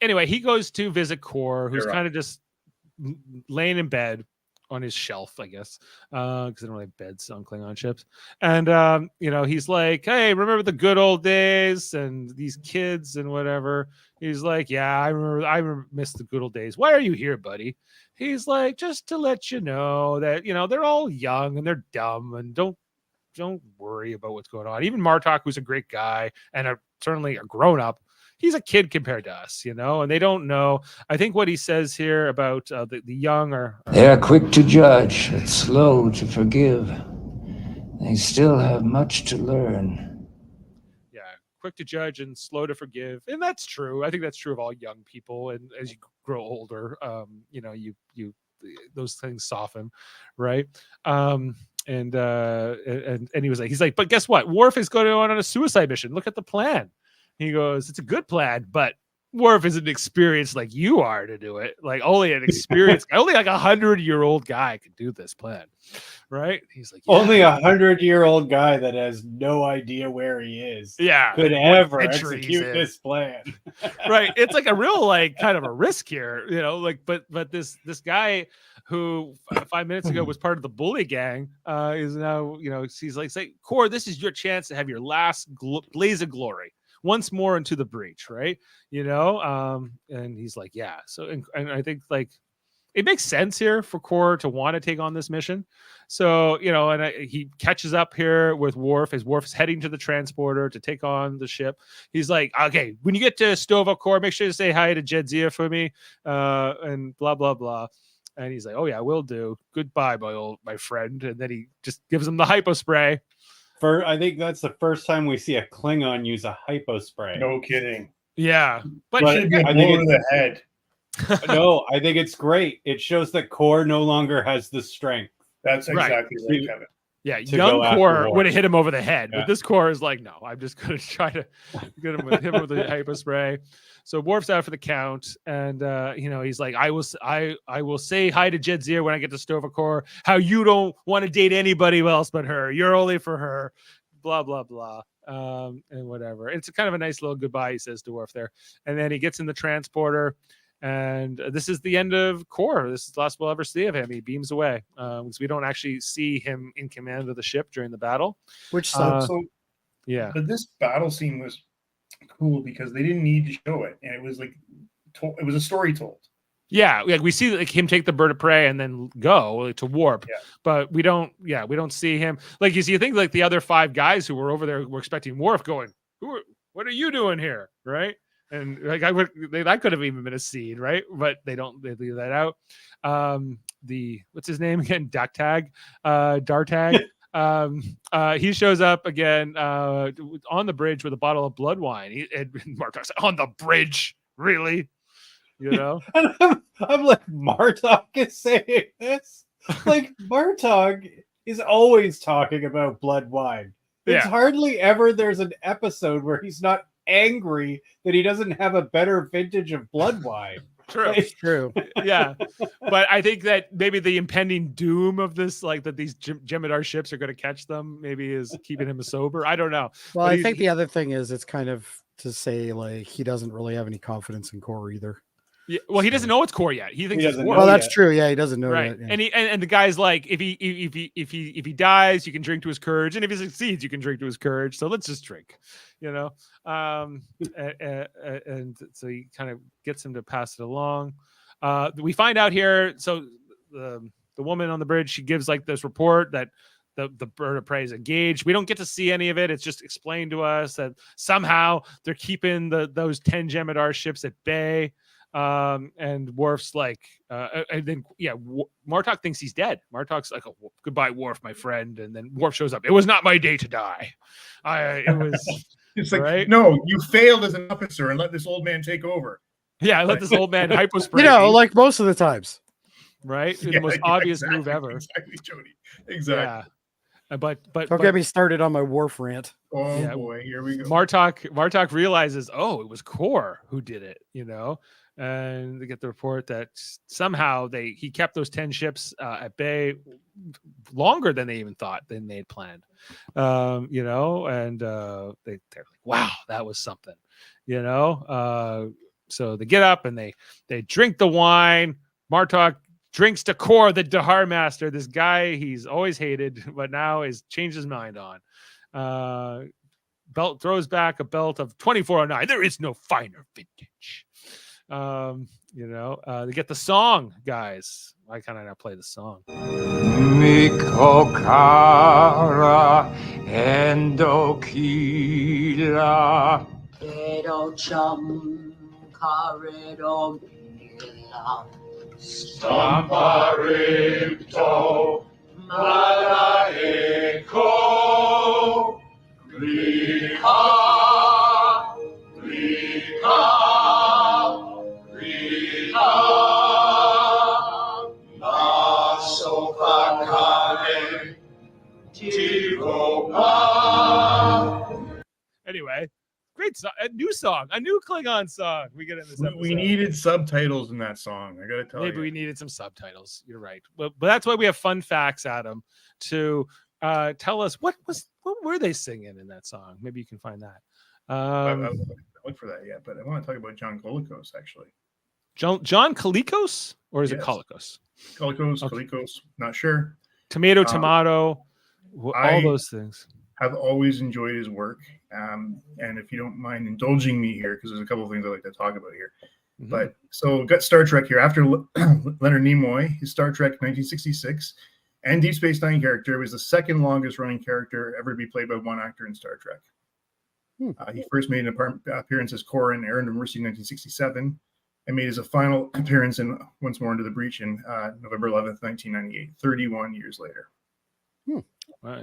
Anyway, he goes to visit Core, who's kind of just laying in bed on his shelf, I guess, because they don't have beds on Klingon ships. And he's like, "Hey, remember the good old days and these kids and whatever?" He's like, "Yeah, I remember. I miss the good old days. Why are you here, buddy?" He's like, "Just to let you know that they're all young and they're dumb and don't worry about what's going on. Even Martok, who's a great guy and certainly a grown up, he's a kid compared to us, and they don't know." I think what he says here about the young are They are quick to judge, but slow to forgive. They still have much to learn. Yeah, quick to judge and slow to forgive, and that's true. I think that's true of all young people. And as you grow older, you those things soften, right? And he was like, he's like, but guess what? Worf is going on a suicide mission. Look at the plan. He goes, it's a good plan, but Worf isn't experienced like you are to do it. Like only an experienced, only like 100-year-old guy could do this plan, right? He's like, only 100-year-old guy that has no idea where he is, could ever execute this plan, right? It's like a real kind of a risk here, But this guy who 5 minutes ago was part of the bully gang is now, he's like, say, Core, this is your chance to have your last blaze of glory. Once more into the breach, right? And he's like, yeah. So, and I think it makes sense here for Core to want to take on this mission. So, he catches up here with Worf as Worf is heading to the transporter to take on the ship. He's like, okay, when you get to Stova, Core, make sure to say hi to Jedzia for me, and blah, blah, blah. And he's like, oh yeah, will do. Goodbye, my friend. And then he just gives him the hypo spray. I think that's the first time we see a Klingon use a hypo spray. No kidding. Yeah, but I think it's the head. No, I think it's great. It shows that Core no longer has the strength. That's exactly right, Kevin. Yeah, young Core would have hit him over the head, but this Core is like, no, I'm just going to try to get him with the hypo spray. So Worf's out for the count, and he's like, I will say hi to Jedzia when I get to Stova Core. How you don't want to date anybody else but her. You're only for her. Blah blah blah. And whatever. It's kind of a nice little goodbye he says to Worf there, and then he gets in the transporter. And this is the end of Core. This is the last we'll ever see of him. He beams away because we don't actually see him in command of the ship during the battle. Which sucks. Yeah. But this battle scene was cool because they didn't need to show it, and it was like it was a story told. Yeah, like we see him take the bird of prey and then go to warp, but we don't see him. Like you think like the other 5 guys who were over there were expecting Worf going, what are you doing here, right? And like that could have even been a scene, right? But they leave that out. What's his name again? Dartag. He shows up again on the bridge with a bottle of blood wine. Martok's on the bridge, really? And I'm like, Martok is saying this? Like, Martok is always talking about blood wine. It's hardly ever there's an episode where he's not angry that he doesn't have a better vintage of blood wine. True. Yeah. But I think that maybe the impending doom of this, like that these Jem'Hadar ships are going to catch them, maybe is keeping him sober. I don't know. Well, I think the other thing is it's kind of to say like he doesn't really have any confidence in Core either. Yeah, well, he doesn't know it's Core yet. He thinks it's Worf. Well, that's true. Yeah, he doesn't know yet. Yeah. And the guy's like, if he dies, you can drink to his courage, and if he succeeds, you can drink to his courage. So let's just drink, and so he kind of gets him to pass it along. We find out here. So the woman on the bridge, she gives like this report that the bird of prey is engaged. We don't get to see any of it. It's just explained to us that somehow they're keeping those 10 Jem'Hadar ships at bay. And Worf's like, and then Martok thinks he's dead. Martok's like, oh, goodbye, Worf, my friend. And then Worf shows up. It was not my day to die. It was. It's like, right? No, you failed as an officer and let this old man take over. Yeah, I let this old man hypospray. Like most of the times, right? The most obvious move ever. Exactly, Jody. Exactly. But Don't get me started on my Worf rant. Oh Yeah. boy, here we go. Martok realizes, oh, it was Core who did it, and they get the report that somehow he kept those 10 ships at bay longer than they even thought than they had planned, and they're like, wow, that was something, so they get up and they drink the wine. Martok drinks to Core, the Dahar master, this guy he's always hated, but now has changed his mind on. Belt throws back a belt of 2409. There is no finer vintage. They get the song, guys. Why can't I not play the song? Mikokara Endokila Edo chum Karedo Mila Stamparito Malaiko Rika Rika Rika Nasopakale Tiropa. Anyway, great song, a new Klingon song we get in this episode. We needed subtitles in that song. I gotta tell you. Maybe we needed some subtitles. You're right. But that's why we have fun facts, Adam, to tell us what were they singing in that song. Maybe you can find that. I look for that yet, but I want to talk about John Colicos actually. John Colicos, or is it Yes. Colicos? Colicos, Okay. Colicos, not sure. Tomato, all I- those things. Have always enjoyed his work, and if you don't mind indulging me here, because there's a couple of things I'd like to talk about here. Mhm. But so got Star Trek here after Leonard Nimoy, his Star Trek 1966, and Deep Space Nine character was the second longest running character ever to be played by one actor in Star Trek. He first made an appearance as Core in Errand of Mercy in 1967, and made his final appearance in Once More Into the Breach in November 11th, 1998, 31 years later.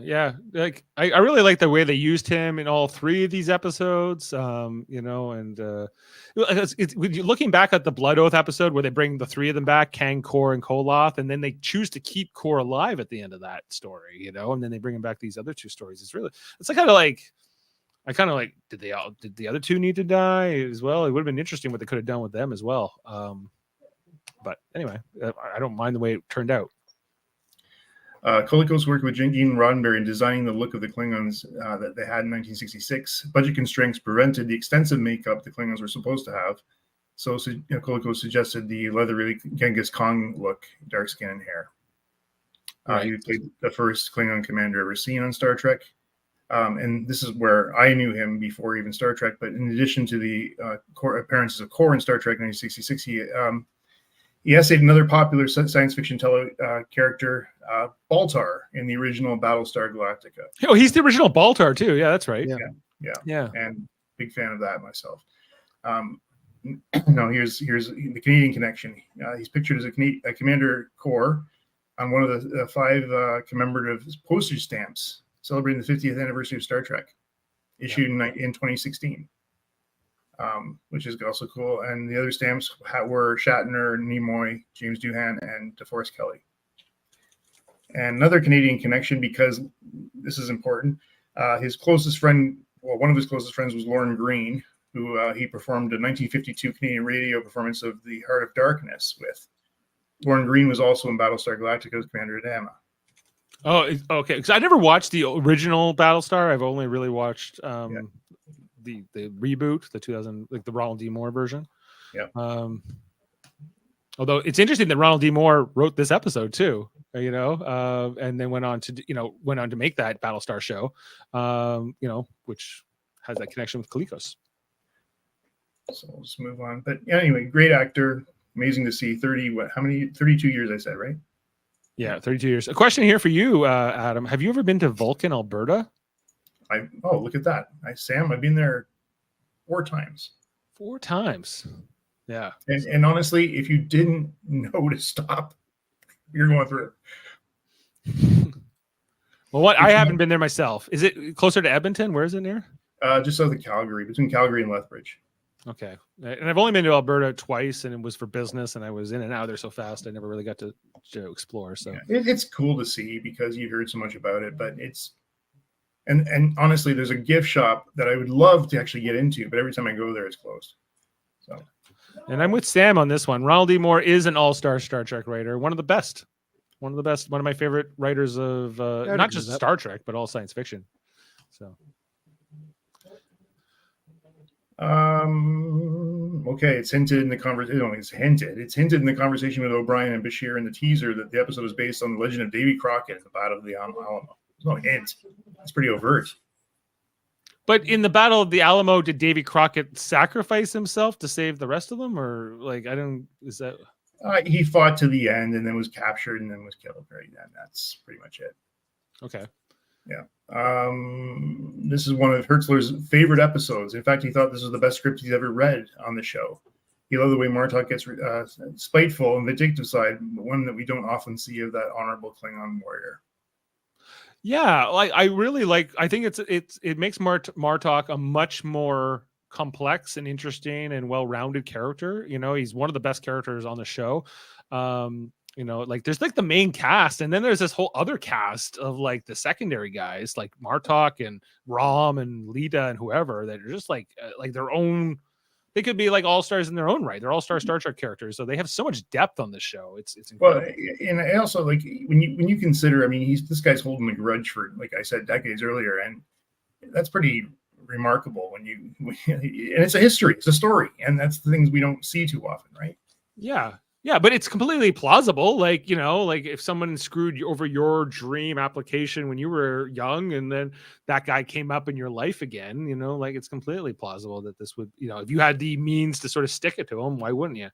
Yeah, like I really like the way they used him in all three of these episodes. When you're looking back at the Blood Oath episode where they bring the three of them back, Kang, Core, and Koloth, and then they choose to keep Core alive at the end of that story, and then they bring him back these other two stories. It's like kind of like, did the other two need to die as well? It would have been interesting what they could have done with them as well. But anyway, I don't mind the way it turned out. Colicos worked with Gene Roddenberry in designing the look of the Klingons that they had in 1966. Budget constraints prevented the extensive makeup the Klingons were supposed to have. So Colicos suggested the leathery Genghis Khan look, dark skin and hair. He played the first Klingon commander ever seen on Star Trek. And this is where I knew him before even Star Trek. But in addition to the appearances of Core in Star Trek 1966, he essayed another popular science fiction character, Baltar, in the original Battlestar Galactica. Oh, he's the original Baltar too. Yeah, that's right. Yeah. And big fan of that myself. Here's the Canadian connection. He's pictured as a Commander Core on one of the 5 commemorative postage stamps celebrating the 50th anniversary of Star Trek, issued in 2016. Which is also cool. And the other stamps were Shatner, Nimoy, James Doohan, and DeForest Kelley. And another Canadian connection, because this is important, his closest friend, one of his closest friends was Lorne Greene, who he performed a 1952 Canadian radio performance of The Heart of Darkness with. Lorne Greene was also in Battlestar Galactica as Commander Adama. Oh, okay. Because I never watched the original Battlestar. I've only really watched the reboot, the 2000, like the Ronald D. Moore version. Yeah. Although it's interesting that Ronald D. Moore wrote this episode too, and then went on to make that Battlestar show, which has that connection with Colicos. So we'll just move on. But anyway, great actor. Amazing to see. 32 years I said, right? Yeah, 32 years. A question here for you, Adam. Have you ever been to Vulcan, Alberta? Look at that. Sam, I've been there 4 times. 4 times. Yeah. And honestly, if you didn't know to stop, you're going through it. Well, I haven't been there myself. Is it closer to Edmonton? Where is it near? Just south of Calgary, between Calgary and Lethbridge. Okay. And I've only been to Alberta twice, and it was for business, and I was in and out there so fast I never really got to explore. So It's cool to see because you heard so much about it, but it's and honestly, there's a gift shop that I would love to actually get into, but every time I go there, it's closed. So, and I'm with Sam on this one. Ronald D. Moore is an all-star Star Trek writer, one of the best, one of my favorite writers of not just Star Trek, but all science fiction. So. Okay, it's hinted in the conversation. It's hinted in the conversation with O'Brien and Bashir in the teaser that the episode is based on the legend of Davy Crockett at the Battle of the Alamo. There's no hint. It's pretty overt. But in the Battle of the Alamo, did Davy Crockett sacrifice himself to save the rest of them, or like I don't? Is that? He fought to the end and then was captured and then was killed. Right, and that's pretty much it. Okay. Yeah. This is one of Hertzler's favorite episodes. In fact, he thought this was the best script he's ever read on the show. He loved the way Martok gets spiteful and vindictive side, but one that we don't often see of that honorable Klingon warrior. Yeah, like I really like. I think it makes Martok a much more complex and interesting and well-rounded character. You know, he's one of the best characters on the show. You know, like there's like the main cast, and then there's this whole other cast of like the secondary guys, like Martok and Rom and Lita and whoever that are just like their own. They could be like all stars in their own right. They're all-star Star Trek characters, so they have so much depth on this show. It's incredible. Well, and I also like when you consider. I mean, this guy's holding a grudge for, like I said, decades earlier, and that's pretty remarkable. And it's a history, it's a story, and that's the things we don't see too often, right? Yeah, but it's completely plausible. Like, you know, like if someone screwed you over your dream application when you were young and then that guy came up in your life again, you know, like it's completely plausible that this would, you know, if you had the means to sort of stick it to him, why wouldn't you?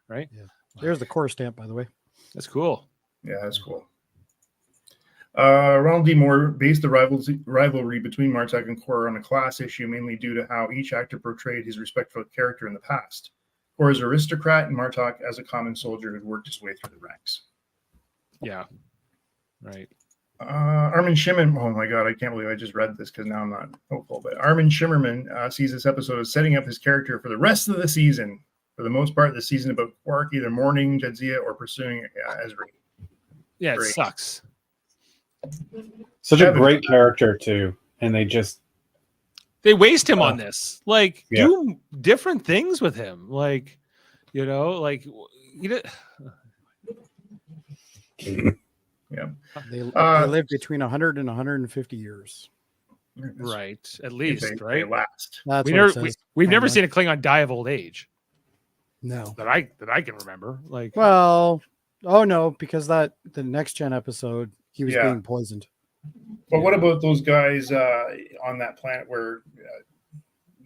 Right? Yeah. There's the core stamp, by the way. That's cool. Yeah, that's cool. Ronald D. Moore based the rivalry between Martok and Kor on a class issue, mainly due to how each actor portrayed his respectful character in the past. Kor as an aristocrat and Martok as a common soldier who'd worked his way through the ranks. Yeah. Right. Armin Shimmerman, oh my God, I can't believe I just read this because now I'm not hopeful, but Armin Shimmerman sees this episode as setting up his character for the rest of the season. For the most part, the season about Quark either mourning Jadzia or pursuing Ezri. Yeah, Great. it sucks. Such a great character too, and they waste him on this. Like, do different things with him. Like, you know, like yeah. They live between 100 and 150 years. Right, at least, They right? last. That's we've never seen a Klingon die of old age. No. That I can remember. Like, Well, oh no, because the next gen episode, he was being poisoned. But what about those guys on that planet where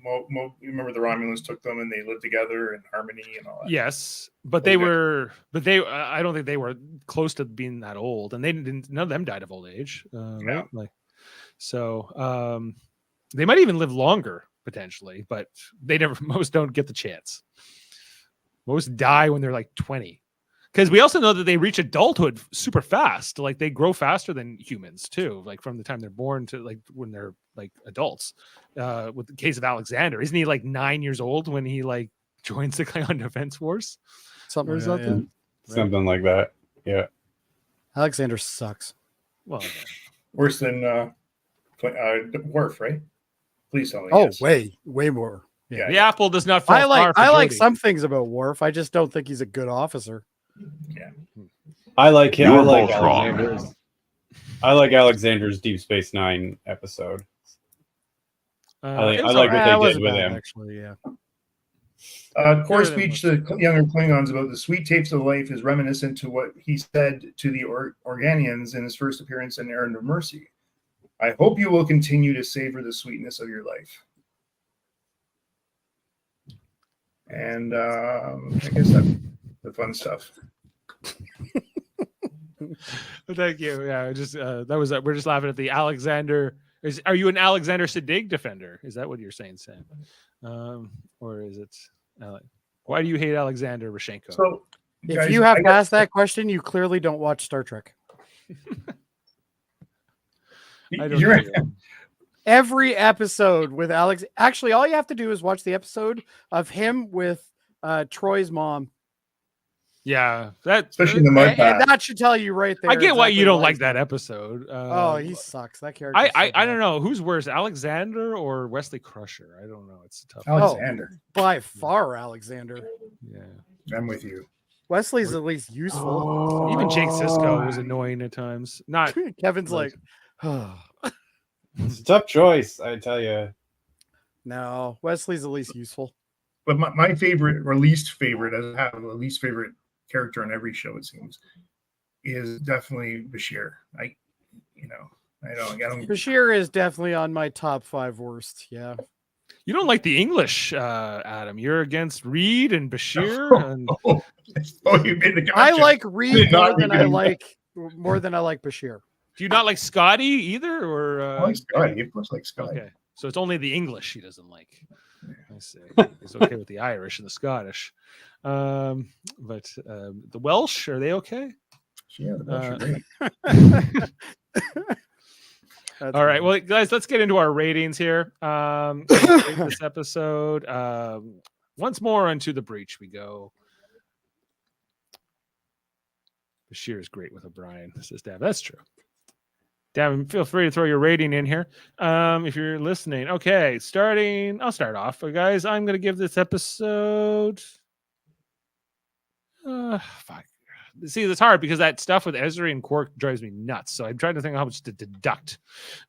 you remember the Romulans took them and they lived together in harmony and all that? yes, but I don't think they were close to being that old, and none of them died of old age. Right? Like, so they might even live longer potentially, but most don't get the chance. Most die when they're like 20. Because we also know that they reach adulthood super fast. Like they grow faster than humans too. Like from the time they're born to like when they're like adults. With the case of Alexander, isn't he like 9 years old when he like joins the Klingon Defense Force? Something or like something. that, yeah. Something like that. Yeah. Alexander sucks. Well, Worse than Worf, right? Please tell me. Oh, yes. way more. Yeah. the apple does not fall I far from like Jody. some things about Worf. I just don't think he's a good officer. Yeah. I like him. You're I like both wrong. Alexander's. I like Alexander's Deep Space Nine episode. I it was like alright. what they it did wasn't with bad, him. actually. Yeah. Kor's speech to younger Klingons about the sweet tapes of life is reminiscent to what he said to the Organians in his first appearance in Errand of Mercy. I hope you will continue to savor the sweetness of your life. And I guess that's the fun stuff. Thank you. Yeah, just we're just laughing at the Alexander. Are you an Alexander Siddig defender? Is that what you're saying, Sam? Or is it? Why do you hate Alexander Rashenko? So, If guys, you have I guess- asked that question, you clearly don't watch Star Trek. I don't you're- know. Every episode with Alex. Actually, all you have to do is watch the episode of him with Troy's mom. Yeah, that Especially in the mud And bath. that should tell you right there. I get why you exactly don't like he's that doing it. episode. Oh, he sucks. That character. I don't know who's worse, Alexander or Wesley Crusher. I don't know. It's a tough. Alexander. By far, Alexander. Yeah. I'm with you. Wesley's at least useful. Even Jake Sisko was annoying at times. Not Kevin's like, It's a tough choice, I tell you. no, Wesley's at least useful. But my favorite or least favorite, as I have a least favorite character on every show, it seems, is definitely Bashir. I don't. Bashir is definitely on my top 5 worst. Yeah. you don't like the English, Adam. You're against Reed and Bashir. And You made the I gotcha. like Reed Not more than I like Bashir. do you not like Scotty either? Or I like Scotty. Of course, I like Scotty. okay, so it's only the English he doesn't like. I see. He's okay with the Irish and the Scottish, but the Welsh, are they okay? Yeah, the Welsh are great. All right, well, guys, let's get into our ratings here. This episode, once more into the breach we go. Bashir is great with O'Brien, says Dav. That's true. Dav, feel free to throw your rating in here if you're listening. Okay, I'll start off, guys. I'm going to give this episode. Fuck. See, it's hard because that stuff with Ezra and Quark drives me nuts. So I'm trying to think how much to deduct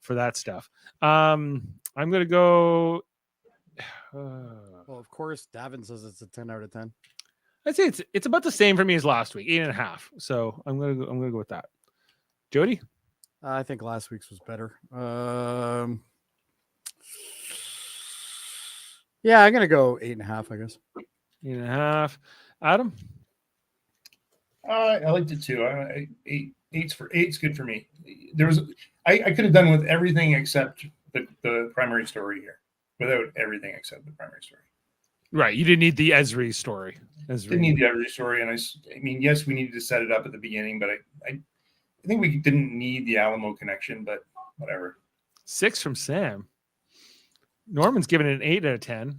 for that stuff. I'm going to go. Well, of course, Davan says it's a 10 out of 10. I'd say it's about the same for me as last week, 8.5. So I'm gonna go with that. Jody, I think last week's was better. Yeah, I'm gonna go 8.5. I guess 8.5. Adam, I liked it too. Eight's good for me. I could have done with everything except the primary story here. Without everything except the primary story. right? You didn't need the Ezri story. Didn't need the Every story, and I mean, yes, we needed to set it up at the beginning, but I think we didn't need the Alamo connection, but whatever. 6 from Sam. Norman's giving it an 8 out of 10.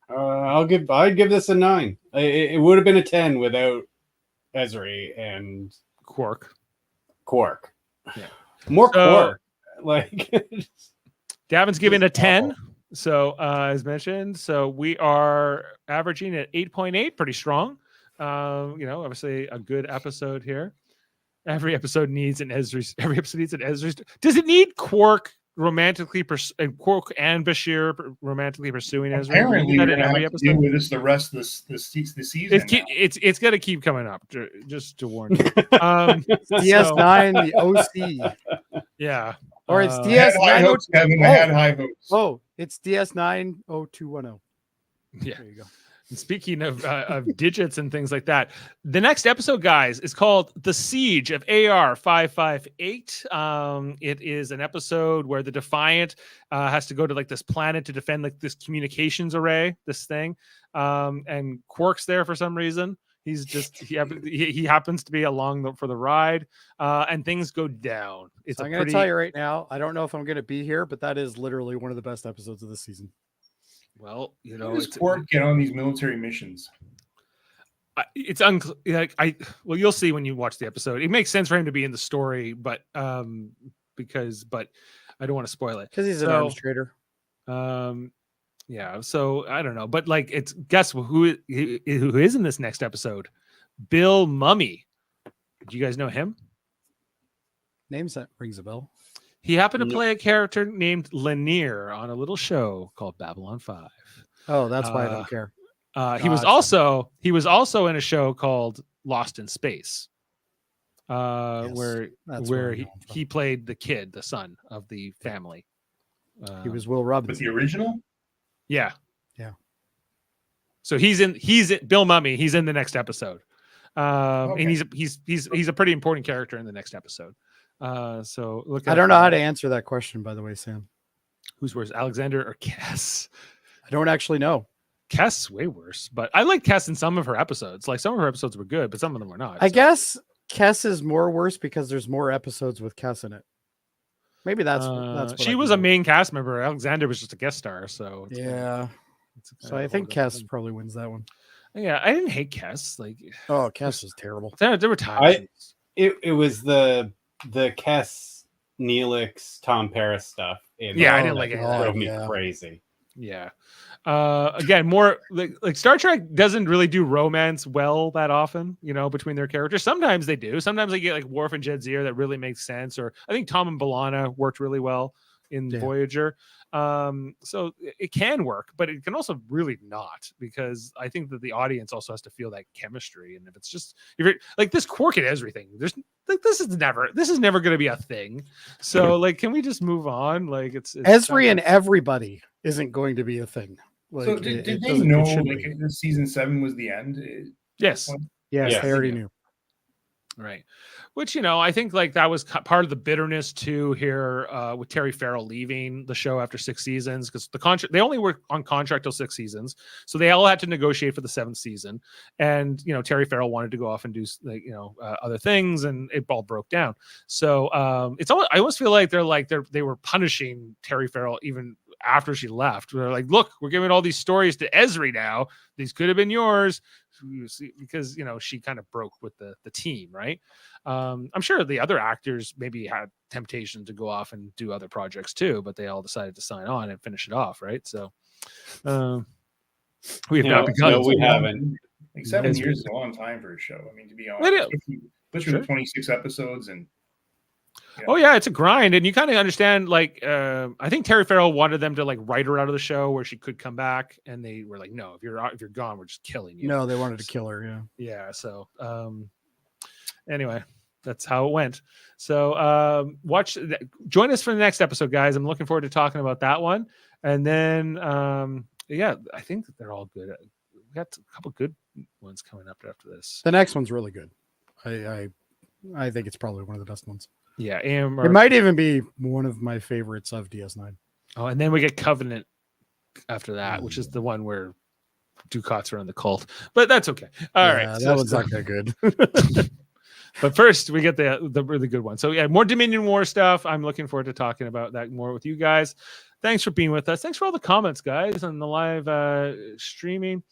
I'd give this a 9. It would have been a 10 without Ezri and Quark. Yeah. More Quark. Like Davin's giving a 10. So as mentioned, so we are averaging at 8.8, pretty strong. Obviously a good episode here. Every episode needs an Ezri. Does it need Quark Quark and Bashir romantically pursuing Ezra? Apparently, That we're in gonna every have to episode. deal with this the rest of the season. It's going to keep coming up. Just to warn you. DS9, the OC, Yeah. or it's I had high DS9. hopes, Kevin. I had high hopes. Oh, it's DS90210. Yeah. There you go. And speaking of digits and things like that, the next episode, guys, is called The Siege of AR 558. It is an episode where the Defiant has to go to like this planet to defend like this communications array, this thing. And Quark's there for some reason. He happens to be along for the ride, and things go down. I'm going to tell you right now, I don't know if I'm going to be here, but that is literally one of the best episodes of the season. Well, How does Quark get on these military missions? It's unclear. You'll see when you watch the episode. It makes sense for him to be in the story, but I don't want to spoil it Because he's an arms trader. Yeah, so I don't know, but like, guess who is in this next episode? Bill Mummy. Do you guys know him? Names that rings a bell. He happened to play a character named Lanier on a little show called Babylon 5. Oh, that's why I don't care. He was also in a show called Lost in Space, where he played the kid, the son of the family. He was Will Robinson. With the original? Yeah. Yeah. So he's in Bill Mummy. He's in the next episode. And he's a pretty important character in the next episode. So look. I don't know how to answer that question, by the way, Sam. Who's worse, Alexander or Cass? I don't actually know. Cass way worse, but I like Cass in some of her episodes. Like some of her episodes were good, but some of them were not. I guess Cass is more worse because there's more episodes with Cass in it. Maybe that's what she I was can a do. main cast member. Alexander was just a guest star. So Yeah. it's So kinda I think horrible. Kess probably wins that one. Yeah, I didn't hate Kess. Like, Oh, Kess is terrible. there were times. It was the Kess, Neelix, Tom Paris stuff. Yeah, I didn't like it. any of that. Drove me Yeah. crazy. Yeah. Again, more like Star Trek doesn't really do romance well that often, between their characters. Sometimes they do. Sometimes they get like Worf and Jadzia that really makes sense. Or I think Tom and B'Elanna worked really well in Yeah. Voyager. So it can work, but it can also really not, because I think that the audience also has to feel that chemistry. And if it's just if you're like this Quark and Ezri thing, there's like this is never going to be a thing. So like, can we just move on? Like it's Ezri and everybody isn't going to be a thing. Like, So did they doesn't- know it should like be. this season 7 was the end? Yes. Yes, Yes. they already knew. Right. Which, I think like that was part of the bitterness too here with Terry Farrell leaving the show after 6 seasons, because the contract, they only were on contract till 6 seasons. So they all had to negotiate for the 7th season. And, Terry Farrell wanted to go off and do other things, and it all broke down. So I almost feel like they were punishing Terry Farrell even after she left. They're like, look, we're giving all these stories to Ezri now. These could have been yours, because she kind of broke with the team, right? I'm sure the other actors maybe had temptation to go off and do other projects too, but they all decided to sign on and finish it off, right? So we have not begun. No, we haven't. Like 7 Ezri. years is a long time for a show. I mean, to be It honest, is. especially Sure. with 26 episodes and. Oh yeah, it's a grind, and you kind of understand. Like, I think Terry Farrell wanted them to like write her out of the show where she could come back, and they were like, "No, if you're gone, we're just killing you." No, they wanted to kill her. Yeah. Yeah. So, anyway, that's how it went. So, join us for the next episode, guys. I'm looking forward to talking about that one, and then, yeah, I think that they're all good. We got a couple good ones coming up after this. The next one's really good. I think it's probably one of the best ones. Yeah, It might even be one of my favorites of DS9. Oh, and then we get Covenant after that, which is the one where Ducats are in the cult, but that's okay. All right, That so one's not that good. But first, we get the really good one. So yeah, more Dominion War stuff. I'm looking forward to talking about that more with you guys. Thanks for being with us. Thanks for all the comments, guys, on the live streaming.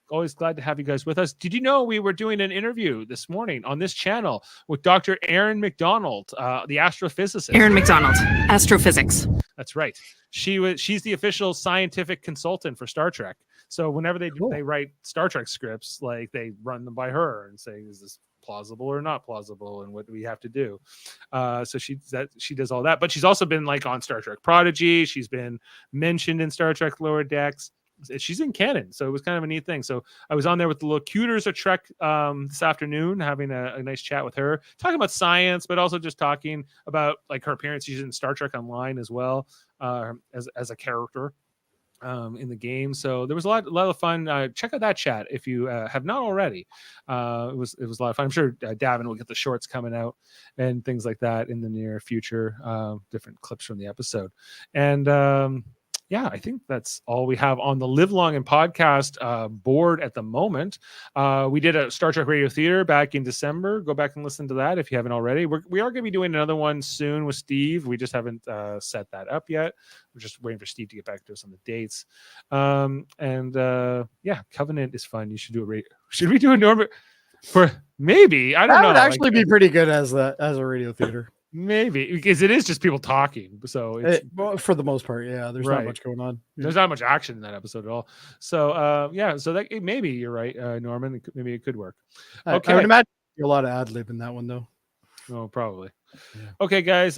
Always glad to have you guys with us. Did you know we were doing an interview this morning on this channel with Dr. Erin McDonald, the astrophysicist? Erin McDonald, astrophysics. That's right. She's the official scientific consultant for Star Trek. So whenever they write Star Trek scripts, like they run them by her and say, is this plausible or not plausible, and what do we have to do? So she does all that. But she's also been like on Star Trek Prodigy. She's been mentioned in Star Trek Lower Decks. She's in canon, so it was kind of a neat thing. So I was on there with the locutors of Trek this afternoon, having a nice chat with her, talking about science, but also just talking about like her appearance. She's in Star Trek Online as well, as a character in the game. So there was a lot of fun. Check out that chat if you have not already. It was a lot of fun. I'm sure Davan will get the shorts coming out and things like that in the near future. Different clips from the episode, and yeah, I think that's all we have on the Live Long and Podcast board at the moment. We did a Star Trek Radio Theater back in December. Go back and listen to that if you haven't already. We are going to be doing another one soon with Steve. We just haven't set that up yet. We're just waiting for Steve to get back to us on the dates. Yeah, Covenant is fun. You should do a Should we do a Norbert for maybe? I don't know. That would actually be pretty good as a radio theater. Maybe, because it is just people talking. So it's well, for the most part, yeah, there's Right. not much going on. There's not much action in that episode at all. So yeah, so that maybe you're right, Norman. Maybe it could work. Okay. I would imagine a lot of ad lib in that one though. Oh, probably. Yeah. Okay, guys.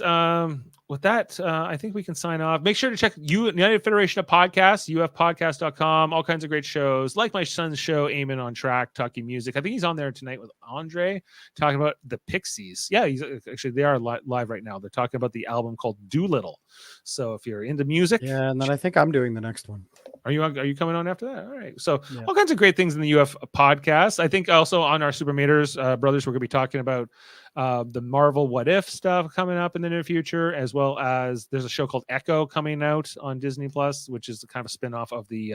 With that, I think we can sign off. Make sure to check United Federation of Podcasts, ufpodcast.com, all kinds of great shows, like my son's show, Eamon on Track, talking music. I think he's on there tonight with André, talking about the Pixies. Yeah, they are live right now. They're talking about the album called Doolittle. So if you're into music, Yeah, and then I think I'm doing the next one. are you coming on after that? All right. So Yeah. all kinds of great things in the UF podcast. I think also on our Super Maters brothers, we're going to be talking about the Marvel What If stuff coming up in the near future, as well as there's a show called Echo coming out on Disney Plus, which is kind of a spin-off of the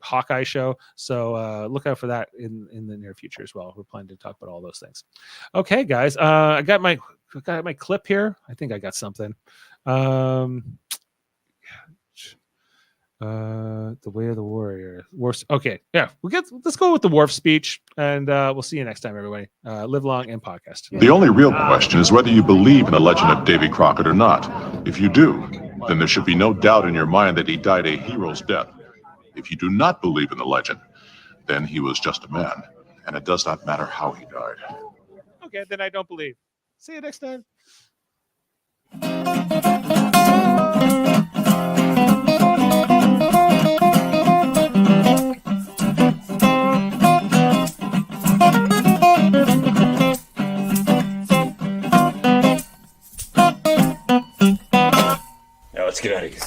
Hawkeye show. So look out for that in the near future as well. We're planning to talk about all those things. Okay, guys. I got my clip here. I think I got something. The Way of the Warrior. Okay, yeah. Let's go with the Worf speech, and we'll see you next time, everybody. Live long and podcast. The only real question is whether you believe in the legend of Davy Crockett or not. If you do, then there should be no doubt in your mind that he died a hero's death. If you do not believe in the legend, then he was just a man, and it does not matter how he died. Okay, then I don't believe. See you next time. Now let's get out of here.